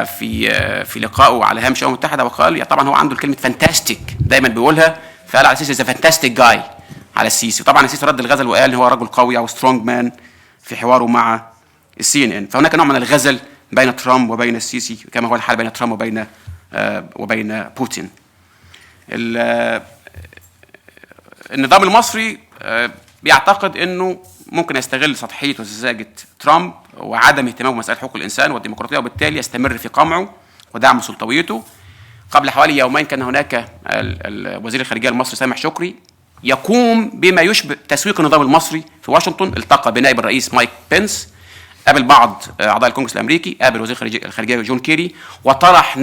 في لقائه على هامش الامم المتحده وقال طبعا هو عنده الكلمه فانتاستيك دايما بيقولها، فقال على السيسي ذا فانتاستيك جاي على السيسي. طبعا السيسي رد الغزل وقال ان هو رجل قوي او سترونج مان في حواره مع CNN. فهناك نوع من الغزل بين ترامب وبين السيسي كما هو الحال بين ترامب وبين بوتين. النظام المصري بيعتقد انه ممكن يستغل سطحيه وسذاجه ترامب وعدم اهتمامه بمسائل حقوق الانسان والديمقراطيه، وبالتالي يستمر في قمعه ودعم سلطويته. قبل حوالي يومين كان هناك وزير الخارجيه المصري سامح شكري يقوم بما يشبه تسويق النظام المصري في واشنطن، التقى بنائب الرئيس مايك بنس، قابل بعض اعضاء الكونغرس الامريكي، قابل وزير الخارجيه جون كيري، وطرح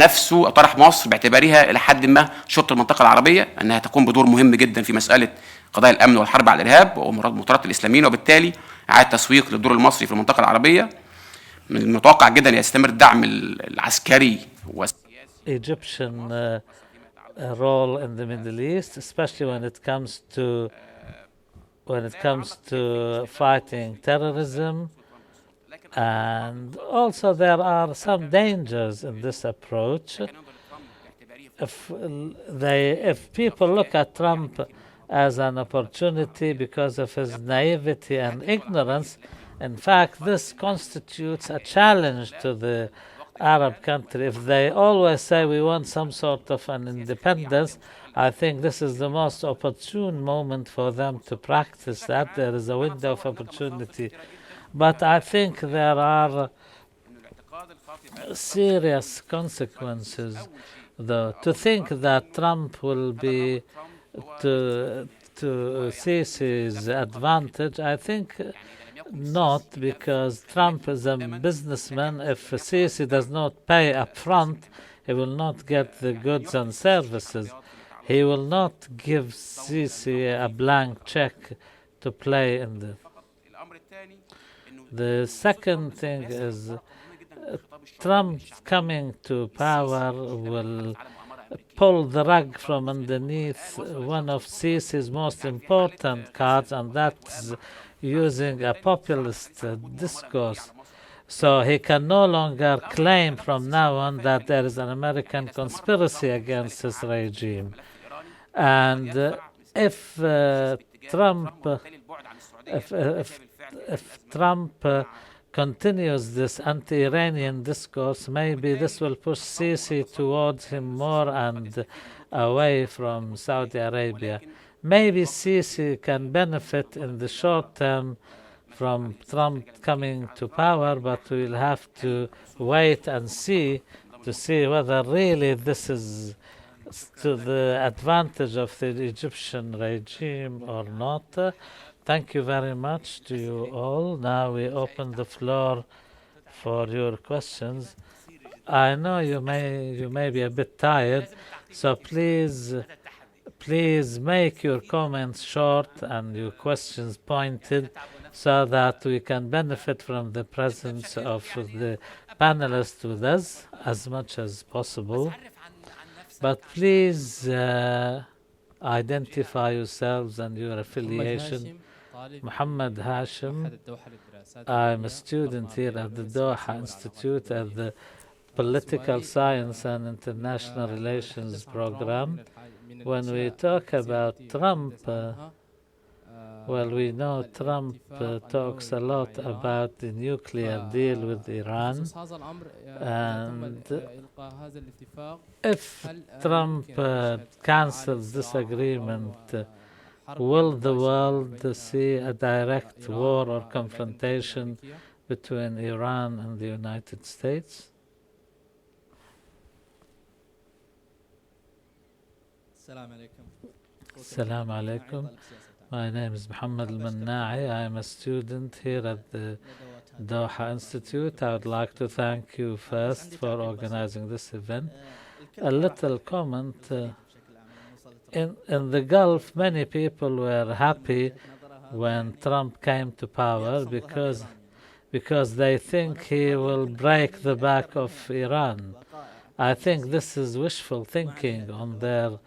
مصر باعتبارها الى حد ما شرطه المنطقه العربيه انها تقوم بدور مهم جدا في مساله قضايا الامن والحرب على الارهاب ومطارده الاسلاميين، وبالتالي اعاده تسويق للدور المصري في المنطقه العربيه. من المتوقع جدا يستمر الدعم العسكري Egyptian role in the Middle East, especially when it comes to when it comes to fighting terrorism. And also there are some dangers in this approach. If people look at Trump as an opportunity because of his naivety and ignorance, in fact, this constitutes a challenge to the Arab country. If they always say we want some sort of an independence, I think this is the most opportune moment for them to practice that. There is a window of opportunity. But I think there are serious consequences, though. To think that Trump will be to Sisi's advantage, I think not, because Trump is a businessman. If Sisi does not pay up front, he will not get the goods and services. He will not give Sisi a blank check to play in the... The second thing is Trump coming to power will pull the rug from underneath one of Sisi's most important cards, and that's using a populist discourse. So he can no longer claim from now on that there is an American conspiracy against his regime. And if Trump continues this anti-Iranian discourse, maybe this will push Sisi towards him more and away from Saudi Arabia. Maybe Sisi can benefit in the short term from Trump coming to power, but we'll have to wait and see to see whether really this is to the advantage of the Egyptian regime or not. Thank you very much to you all. Now we open the floor for your questions. I know you may be a bit tired, so please make your comments short and your questions pointed so that we can benefit from the presence of the panelists with us as much as possible. But please identify yourselves and your affiliation. Muhammad Hashim. I'm a student here at the Doha Institute at the Political Science and International Relations program. When we talk about Trump, well, we know Trump talks a lot about the nuclear deal with Iran. And if Trump cancels this agreement, will the world see a direct war or confrontation between Iran and the United States? Assalamu alaikum. My name is Muhammad Al-Manna'i. I am a student here at the Doha Institute. I would like to thank you first for organizing this event. A little comment. In the Gulf, many people were happy when Trump came to power because they think he will break the back of Iran. I think this is wishful thinking on their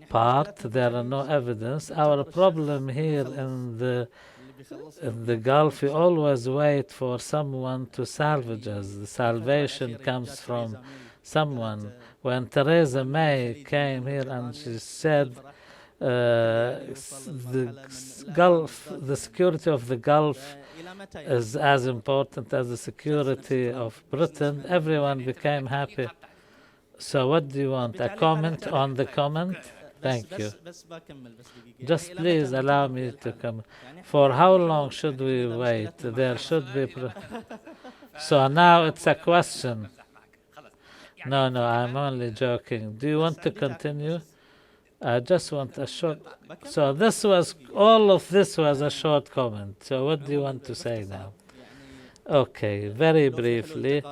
part. There are no evidence. Our problem here in the Gulf, we always wait for someone to salvage us. The salvation comes from someone. When Theresa May came here and she said the security of the Gulf is as important as the security of Britain, everyone became happy. So what do you want? A comment on the comment? Thank you. Just please allow me to come. For how long should we wait? There should be... So now it's a question. No, I'm only joking. Do you want to continue? I just want a short... So all of this was a short comment. So what do you want to say now? Okay, very briefly.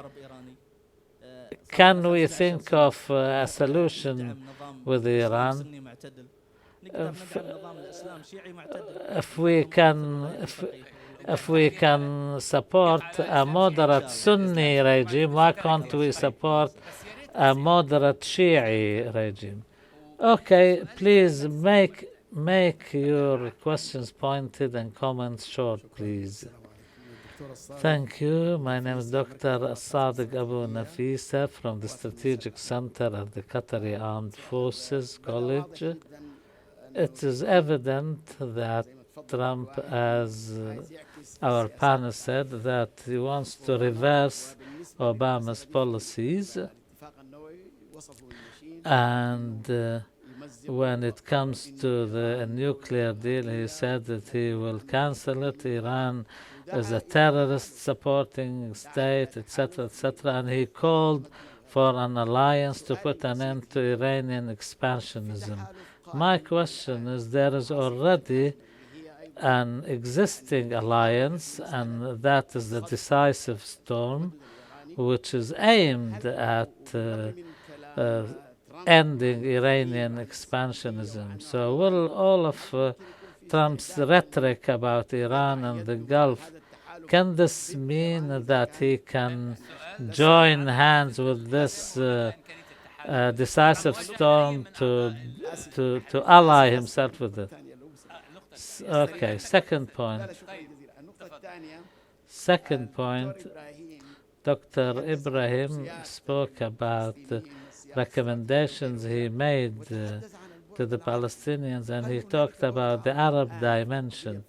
Can we think of a solution with Iran? If we can support a moderate Sunni regime, why can't we support a moderate Shi'i regime? Okay, please make make your questions pointed and comments short, please. Thank you. My name is Dr. Sadiq Abu Nafisa from the Strategic Center at the Qatari Armed Forces College. It is evident that Trump, as our panel said, that he wants to reverse Obama's policies. And when it comes to the nuclear deal, he said that he will cancel it. Iran is a terrorist supporting state, etc., etc. And he called for an alliance to put an end to Iranian expansionism. My question is, there is already an existing alliance, and that is the Decisive Storm, which is aimed at ending Iranian expansionism. So will all of Trump's rhetoric about Iran and the Gulf, can this mean that he can join hands with this Decisive Storm to ally himself with it? Okay, second point. Second point, Dr. Ibrahim spoke about recommendations he made to the Palestinians, and he talked about the Arab dimension.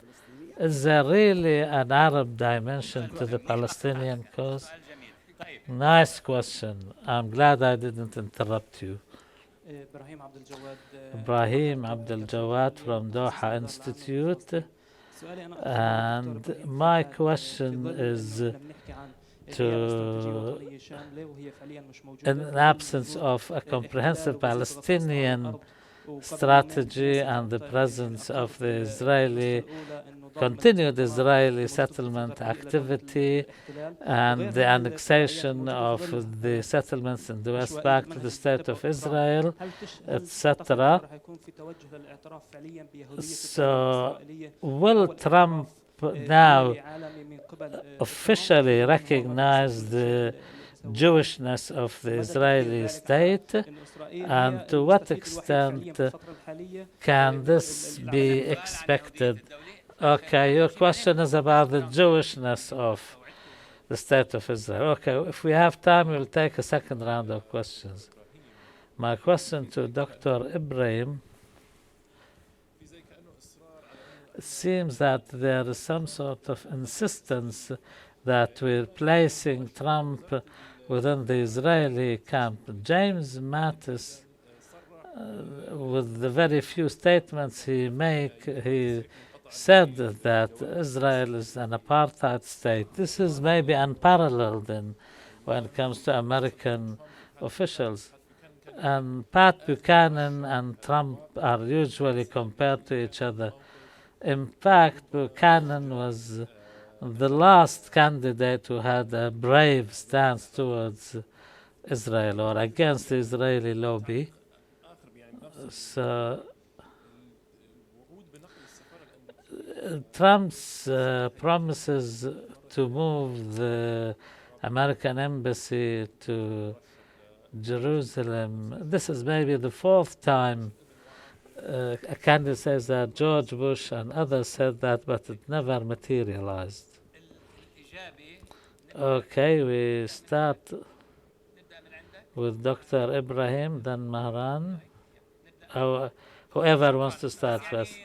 Is there really an Arab dimension to the Palestinian cause? Nice question. I'm glad I didn't interrupt you. Ibrahim Abdul Jawad from Doha Institute. And my question is, in the absence of a comprehensive Palestinian strategy and the presence of the continued Israeli settlement activity and the annexation of the settlements in the West Bank to the State of Israel, etc. So will Trump now officially recognize the Jewishness of the Israeli state, and to what extent can this be expected? Okay, your question is about the Jewishness of the state of Israel. Okay, if we have time, we'll take a second round of questions. My question to Dr. Ibrahim, it seems that there is some sort of insistence that we're placing Trump within the Israeli camp. James Mattis, with the very few statements he said that Israel is an apartheid state. This is maybe unparalleled when it comes to American officials. And Pat Buchanan and Trump are usually compared to each other. In fact, Buchanan was the last candidate who had a brave stance towards Israel or against the Israeli lobby. So Trump's promises to move the American embassy to Jerusalem, this is maybe the fourth time a candidate says that. George Bush and others said that, but it never materialized. Okay, we start with Dr. Ibrahim, then Mehran. Whoever wants to start first.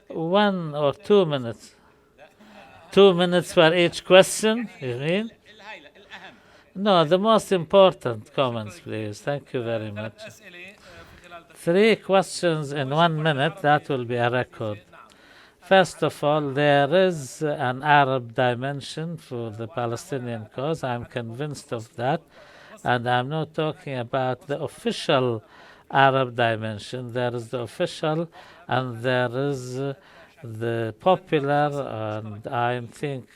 1 or 2 minutes. 2 minutes for each question, you mean? No, the most important comments, please. Thank you very much. 3 questions in 1 minute, that will be a record. First of all, there is an Arab dimension for the Palestinian cause. I'm convinced of that. And I'm not talking about the official Arab dimension. There is the official and there is the popular, and I think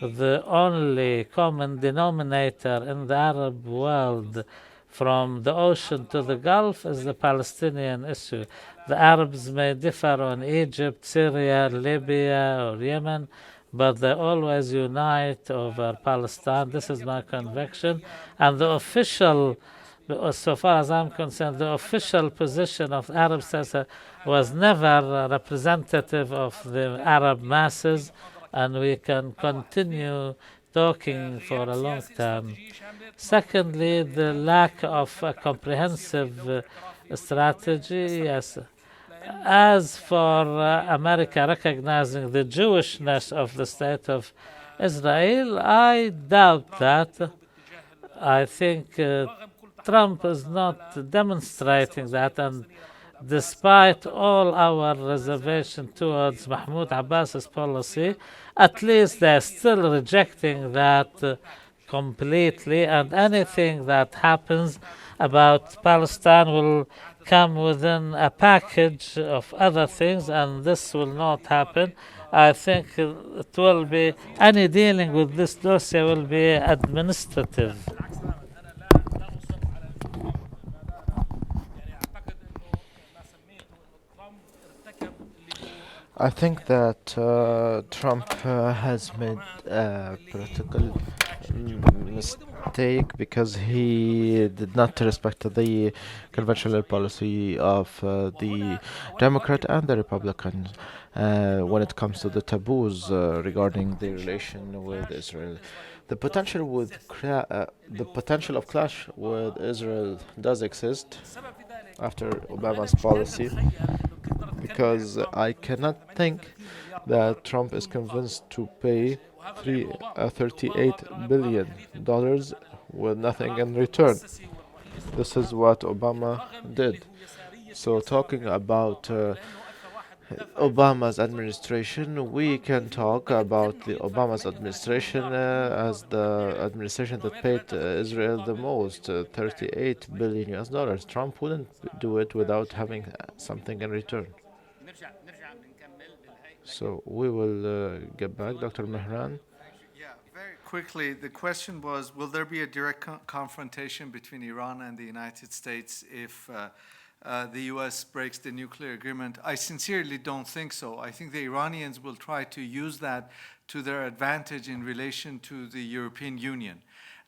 the only common denominator in the Arab world from the ocean to the Gulf is the Palestinian issue. The Arabs may differ on Egypt, Syria, Libya, or Yemen, but they always unite over Palestine. This is my conviction. And the official So far as I'm concerned, the official position of Arab states was never representative of the Arab masses, and we can continue talking for a long time. Secondly, the lack of a comprehensive strategy. Yes. As for America recognizing the Jewishness of the state of Israel, I doubt that. I think Trump is not demonstrating that, and despite all our reservation towards Mahmoud Abbas's policy, at least they're still rejecting that completely, and anything that happens about Palestine will come within a package of other things, and this will not happen. I think it will be, any dealing with this dossier will be administrative. I think that Trump has made a political mistake because he did not respect the conventional policy of the Democrat and the Republican when it comes to the taboos regarding the relation with Israel. The potential of clash with Israel does exist after Obama's policy, because I cannot think that Trump is convinced to pay $38 billion with nothing in return. This is what Obama did. So talking about Obama's administration, we can talk about the Obama's administration as the administration that paid Israel the most, $38 billion US. Trump wouldn't do it without having something in return. So we will get back, Dr. Mehran. Yeah, very quickly, the question was, will there be a direct confrontation between Iran and the United States if the U.S. breaks the nuclear agreement? I sincerely don't think so. I think the Iranians will try to use that to their advantage in relation to the European Union.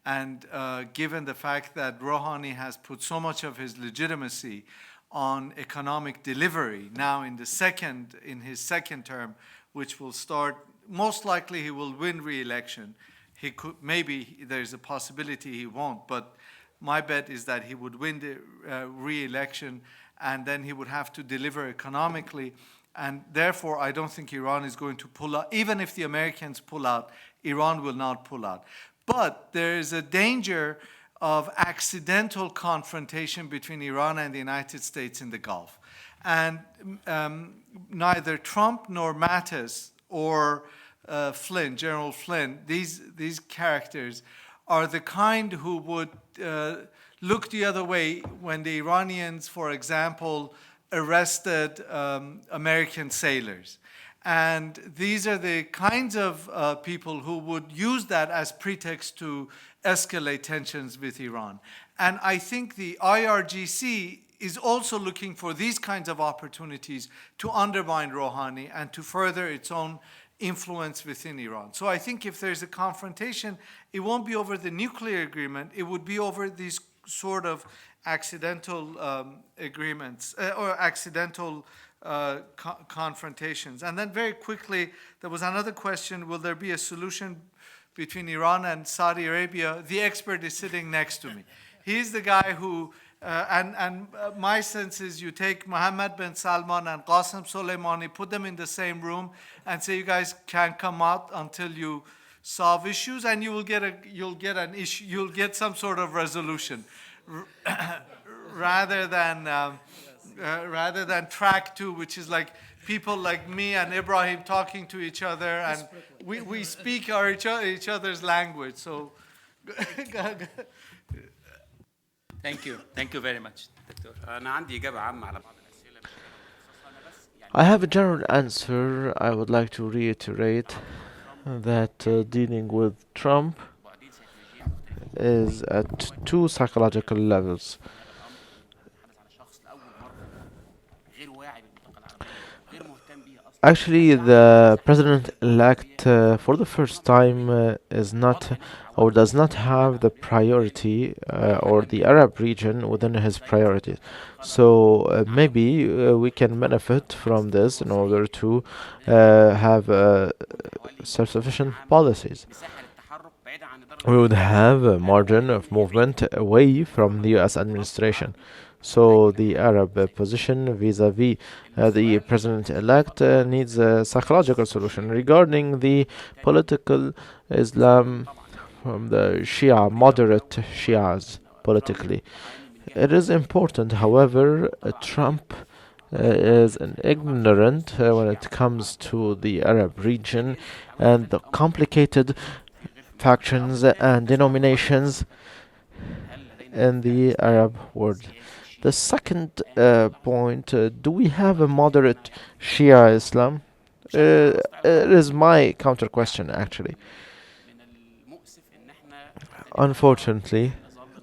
And given the fact that Rouhani has put so much of his legitimacy on economic delivery now in his second term, which will start, most likely he will win re-election. He could, maybe there's a possibility he won't, but my bet is that he would win the re-election, and then he would have to deliver economically. And therefore, I don't think Iran is going to pull out. Even if the Americans pull out, Iran will not pull out. But there is a danger of accidental confrontation between Iran and the United States in the Gulf. And neither Trump nor Mattis or Flynn, General Flynn, these characters are the kind who would look the other way when the Iranians, for example, arrested American sailors. And these are the kinds of people who would use that as pretext to escalate tensions with Iran. And I think the IRGC is also looking for these kinds of opportunities to undermine Rouhani and to further its own influence within Iran. So I think if there's a confrontation, it won't be over the nuclear agreement, it would be over these sort of accidental agreements or accidental confrontations. And then very quickly, there was another question, will there be a solution between Iran and Saudi Arabia? The expert is sitting next to me. He's the guy who, my sense is you take Mohammed bin Salman and Qasem Soleimani, put them in the same room and say you guys can't come out until you solve issues, and you'll get some sort of resolution rather than track two, which is like people like me and Ibrahim talking to each other, and we speak each other's language. So Thank you very much, Doctor. I have a general answer. I would like to reiterate that dealing with Trump is at two psychological levels. Actually, the president-elect, for the first time, is not or does not have the priority or the Arab region within his priorities. So maybe we can benefit from this in order to have self-sufficient policies. We would have a margin of movement away from the US administration. So the Arab position vis-à-vis the president-elect needs a psychological solution regarding the political Islam from the Shia, moderate Shias politically. It is important, however, Trump is an ignorant when it comes to the Arab region and the complicated factions and denominations in the Arab world. The second point, do we have a moderate Shia Islam? It is my counter question, actually. Unfortunately,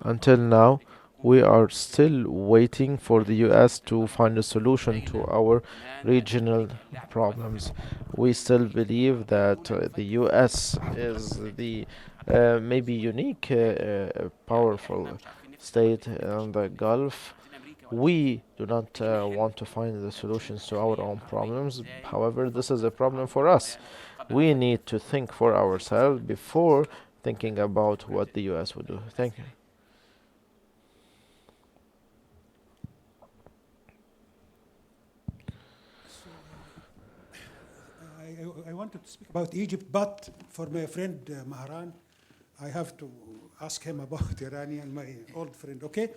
until now, we are still waiting for the US to find a solution to our regional problems. We still believe that the US is the maybe unique, powerful state in the Gulf. We do not want to find the solutions to our own problems. However, this is a problem for us. We need to think for ourselves before thinking about what the US would do. Thank you. I wanted to speak about Egypt, but for my friend Mehran, I have to ask him about Iranian, my old friend, okay?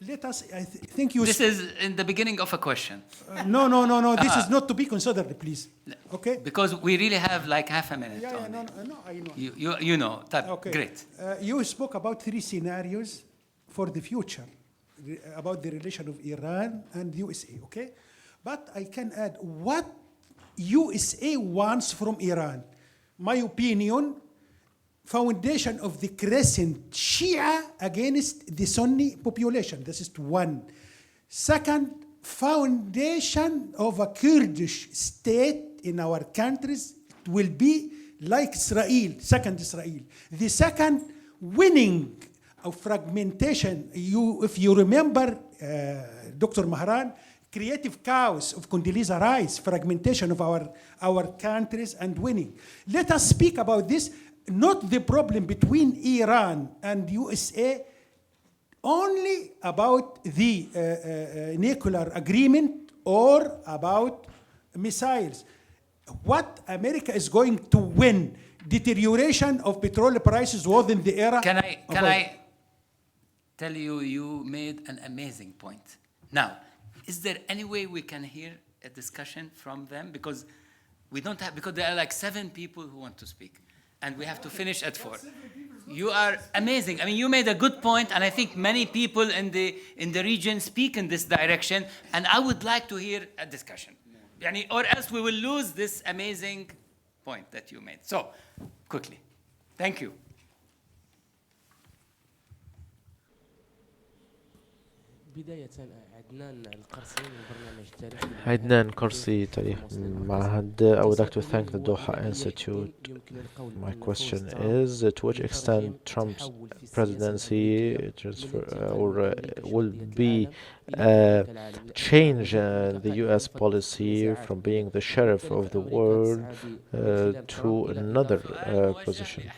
Let us, think you... This is in the beginning of a question. No. This is not to be considered, please. Okay? Because we really have like half a minute. Yeah, no, I know. You know. Okay. Great. You spoke about 3 scenarios for the future, about the relation of Iran and USA, okay? But I can add what USA wants from Iran. My opinion, foundation of the crescent Shia against the Sunni population. This is one. Second, foundation of a Kurdish state in our countries will be like Israel, second Israel. The second, winning of fragmentation. If you remember, Dr. Mehran, creative chaos of Condoleezza Rice, fragmentation of our countries and winning. Let us speak about this, not the problem between Iran and USA, only about the nuclear agreement or about missiles. What America is going to win? Deterioration of petrol prices within the era. Can I tell you, you made an amazing point. Now, is there any way we can hear a discussion from them? Because we don't have, because there are like 7 people who want to speak, and we have to finish at 4. You are amazing. I mean, you made a good point, and I think many people in the region speak in this direction, and I would like to hear a discussion. Or else we will lose this amazing point that you made. So, quickly. Thank you. عدنان قرصي تاريخ معهد. I would like to thank the Doha Institute. My question is, to which extent Trump's presidency will be change the U.S. policy from being the sheriff of the world to another position.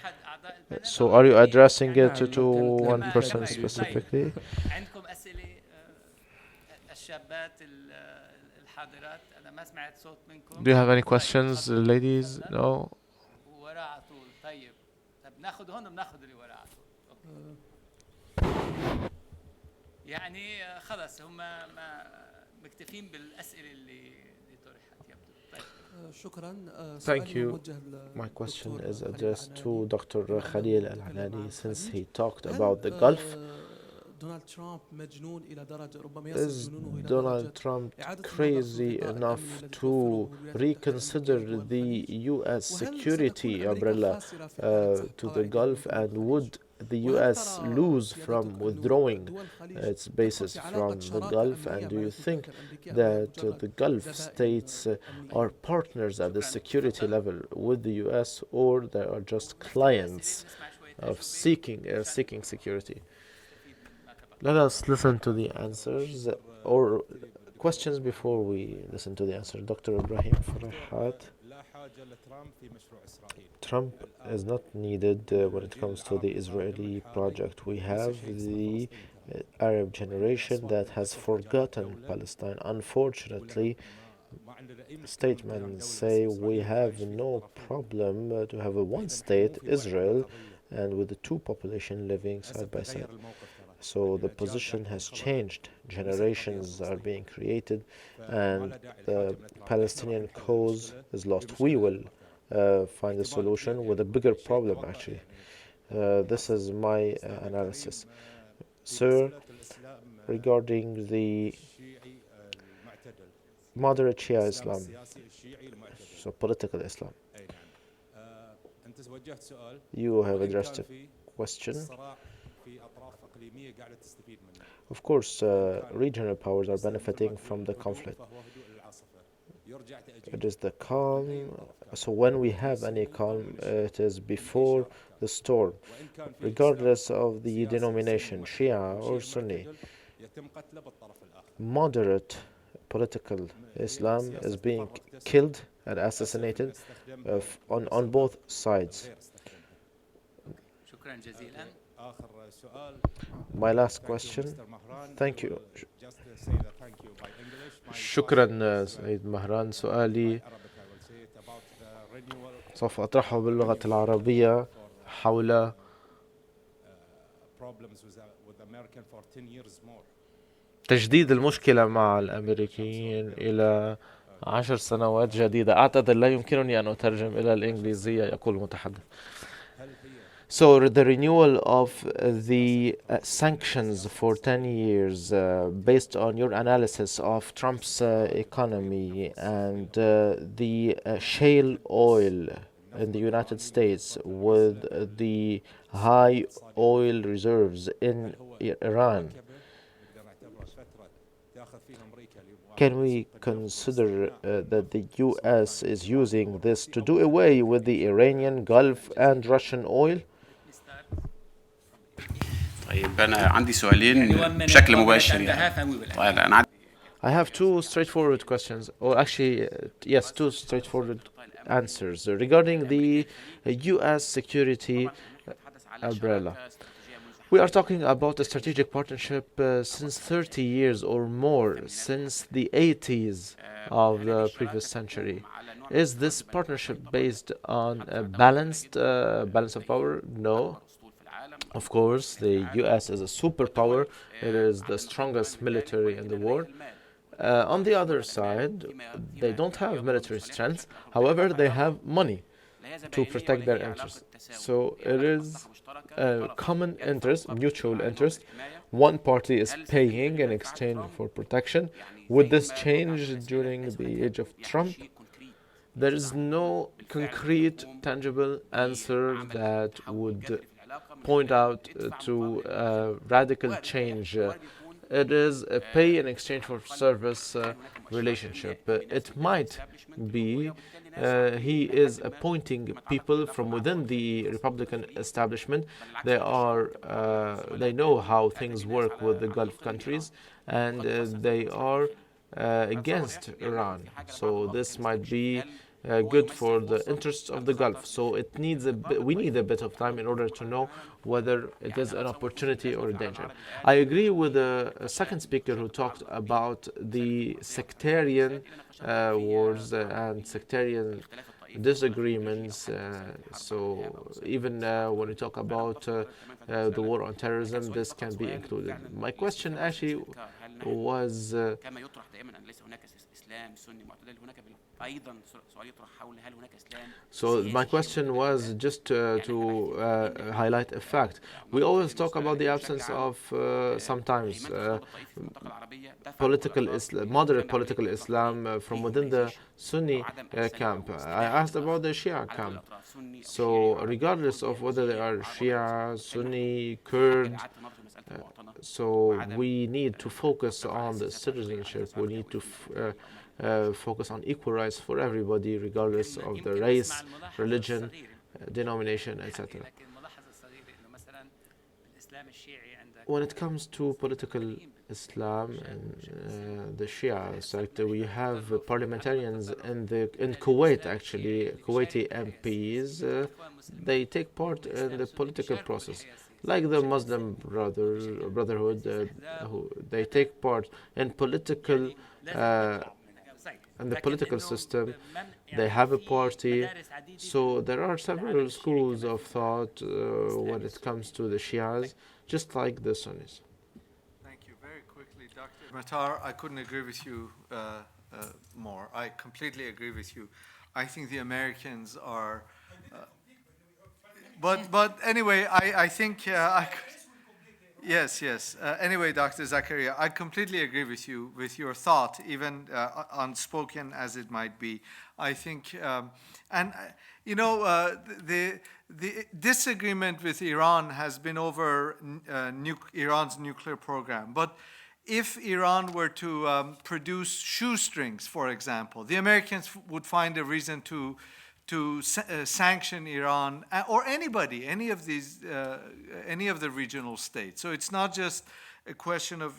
So are you addressing it to one person specifically? Do you have any questions, ladies? No? يعني خلاص هم مكتفين بالأسئلة اللي طرحت يبدو. شكرا. Thank you. My question is addressed to Dr. Khalil Al Anani, since he talked about the Gulf. Is Donald Trump crazy enough to reconsider the U.S. security umbrella to the Gulf, and would the US lose from withdrawing its bases from the Gulf? And do you think that the Gulf states are partners at the security level with the US, or they are just clients of seeking security? Let us listen to the answers or questions before we listen to the answer. Dr. Ibrahim Fraihat. Trump is not needed when it comes to the Israeli project. We have the Arab generation that has forgotten Palestine. Unfortunately, statements say we have no problem to have a one-state Israel and with the two populations living side by side. So the position has changed. Generations are being created and the Palestinian cause is lost. We will find a solution with a bigger problem, actually. This is my analysis. Sir, regarding the moderate Shia Islam, so political Islam, you have addressed a question. Of course, regional powers are benefiting from the conflict. It is the calm. So when we have any calm, it is before the storm. Regardless of the denomination, Shia or Sunni, moderate political Islam is being killed and assassinated on both sides. My last question. Thank you. شكرا سيد مهران. سؤالي سوف أطرحه باللغة العربية حول تجديد المشكلة مع الأمريكيين إلى 10 سنوات جديدة. أعتذر لا يمكنني أن أترجم إلى الإنجليزية، يقول المتحدث. So the renewal of the sanctions for 10 years based on your analysis of Trump's economy and the shale oil in the United States with the high oil reserves in Iran, can we consider that the US is using this to do away with the Iranian, Gulf and Russian oil? طيب أنا عندي سؤالين بشكل مباشر يعني. طيب أنا I have two straightforward questions, or actually, yes, two straightforward answers regarding the US security umbrella. We are talking about a strategic partnership since 30 years or more, since the 80s of the previous century. Is this partnership based on a balance of power? No. Of course, the US is a superpower. It is the strongest military in the world. On the other side, they don't have military strength. However, they have money to protect their interests. So it is a common interest, mutual interest. One party is paying in exchange for protection. Would this change during the age of Trump? There is no concrete, tangible answer that would point out to a radical change. It is a pay in exchange for service relationship. It might be he is appointing people from within the Republican establishment. They know how things work with the Gulf countries, and they are against Iran. So this might be good for the interests of the Gulf. So it needs we need a bit of time in order to know whether it is an opportunity or a danger. I agree with the second speaker who talked about the sectarian wars and sectarian disagreements. So even when we talk about the war on terrorism, this can be included. My question actually was so my question was just to highlight a fact. We always talk about the absence of sometimes moderate political Islam from within the Sunni camp. I asked about the Shia camp. So regardless of whether they are Shia, Sunni, Sunni, Kurd. So we need to focus on the citizenship. We need to focus on equal rights for everybody, regardless of the race, religion, denomination, etc. When it comes to political Islam and the Shia sector, we have parliamentarians in Kuwait, actually, Kuwaiti MPs. They take part in the political process, like the Muslim Brotherhood. They take part in political in the political system. They have a party. So there are several schools of thought when it comes to the Shias, just like the Sunnis. Thank you. Very quickly, Dr. Matar, I couldn't agree with you more. I completely agree with you. I think the Americans are... but anyway, I think... Yes. Anyway, Dr. Zakaria, I completely agree with you, with your thought, even unspoken as it might be. I think, the disagreement with Iran has been over Iran's nuclear program. But if Iran were to produce shoestrings, for example, the Americans would find a reason to sanction Iran or anybody, any of the regional states. So it's not just a question of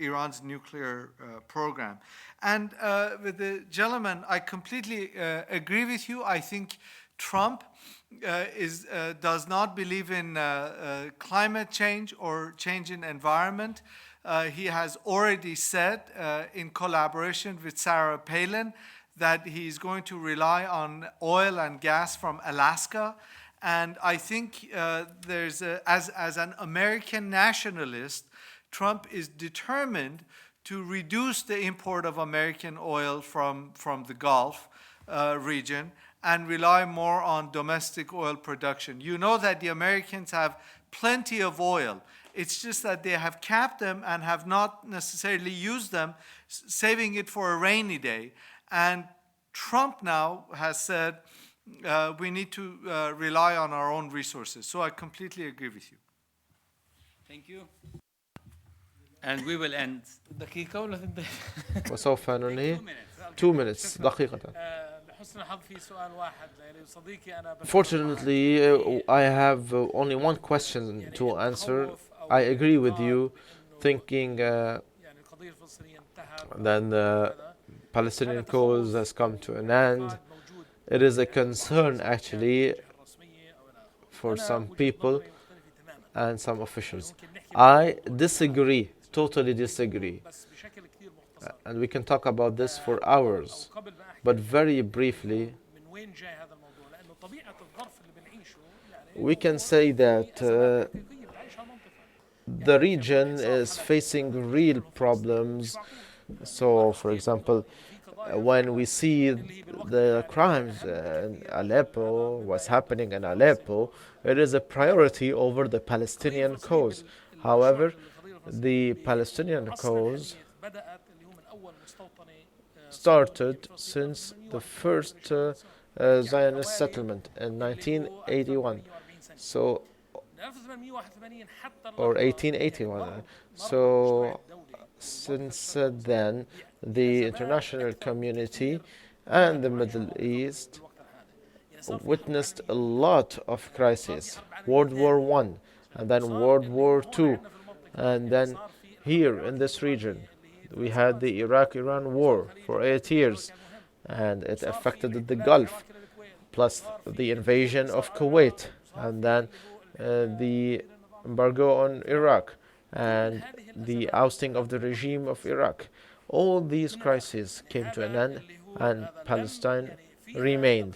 Iran's nuclear program. And with the gentleman, I completely agree with you. I think Trump does not believe in climate change or change in environment. He has already said in collaboration with Sarah Palin that he's going to rely on oil and gas from Alaska. And I think as an American nationalist, Trump is determined to reduce the import of American oil from the Gulf region and rely more on domestic oil production. You know that the Americans have plenty of oil. It's just that they have capped them and have not necessarily used them, saving it for a rainy day. And Trump now has said we need to rely on our own resources. So I completely agree with you. Thank you. And we will end. دقيقة ولا تنتهي؟ وسوف ننهي 2 minutes دقيقة. لحسن الحظ في سؤال واحد لصديقي أنا. Fortunately, I have only one question to answer. I agree with you, thinking then the Palestinian cause has come to an end. It is a concern actually for some people and some officials. I disagree, totally disagree. And we can talk about this for hours. But very briefly, we can say that the region is facing real problems. So, for example, when we see the crimes in Aleppo, what's happening in Aleppo, it is a priority over the Palestinian cause. However, the Palestinian cause started since the first Zionist settlement in 1981. So, or 1881. So, since then, the international community and the Middle East witnessed a lot of crises. World War I, and then World War II, and then here in this region, we had the Iraq-Iran war for 8 years, and it affected the Gulf, plus the invasion of Kuwait, and then the embargo on Iraq, and the ousting of the regime of Iraq. All these crises came to an end, and Palestine remained.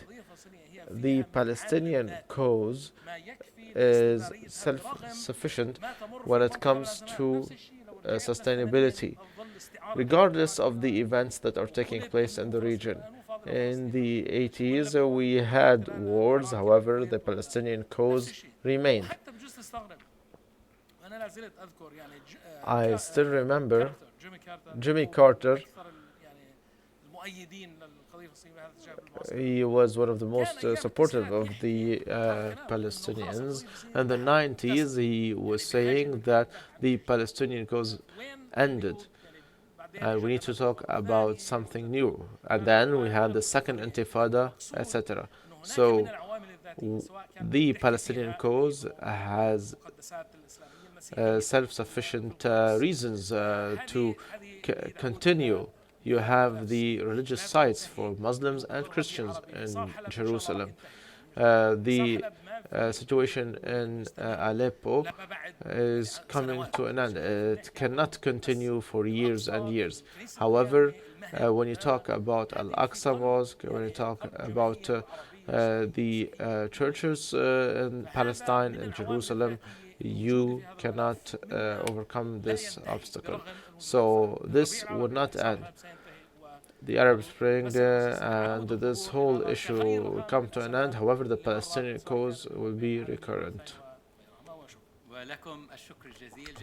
The Palestinian cause is self-sufficient when it comes to sustainability, regardless of the events that are taking place in the region. In the 80s, we had wars, however, the Palestinian cause remained. I still remember Jimmy Carter he was one of the most supportive of the Palestinians. In the 90s, he was saying that the Palestinian cause ended. And we need to talk about something new. And then we had the second intifada, etc. So the Palestinian cause has self-sufficient reasons to continue. You have the religious sites for Muslims and Christians in Jerusalem. The situation in Aleppo is coming to an end. It cannot continue for years and years. However, when you talk about Al-Aqsa Mosque, when you talk about the churches in Palestine and Jerusalem, you cannot overcome this obstacle. So this would not end. The Arab Spring and this whole issue will come to an end. However, the Palestinian cause will be recurrent.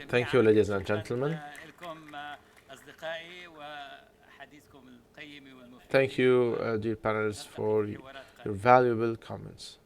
Thank you, ladies and gentlemen. Thank you, dear panelists, for your valuable comments.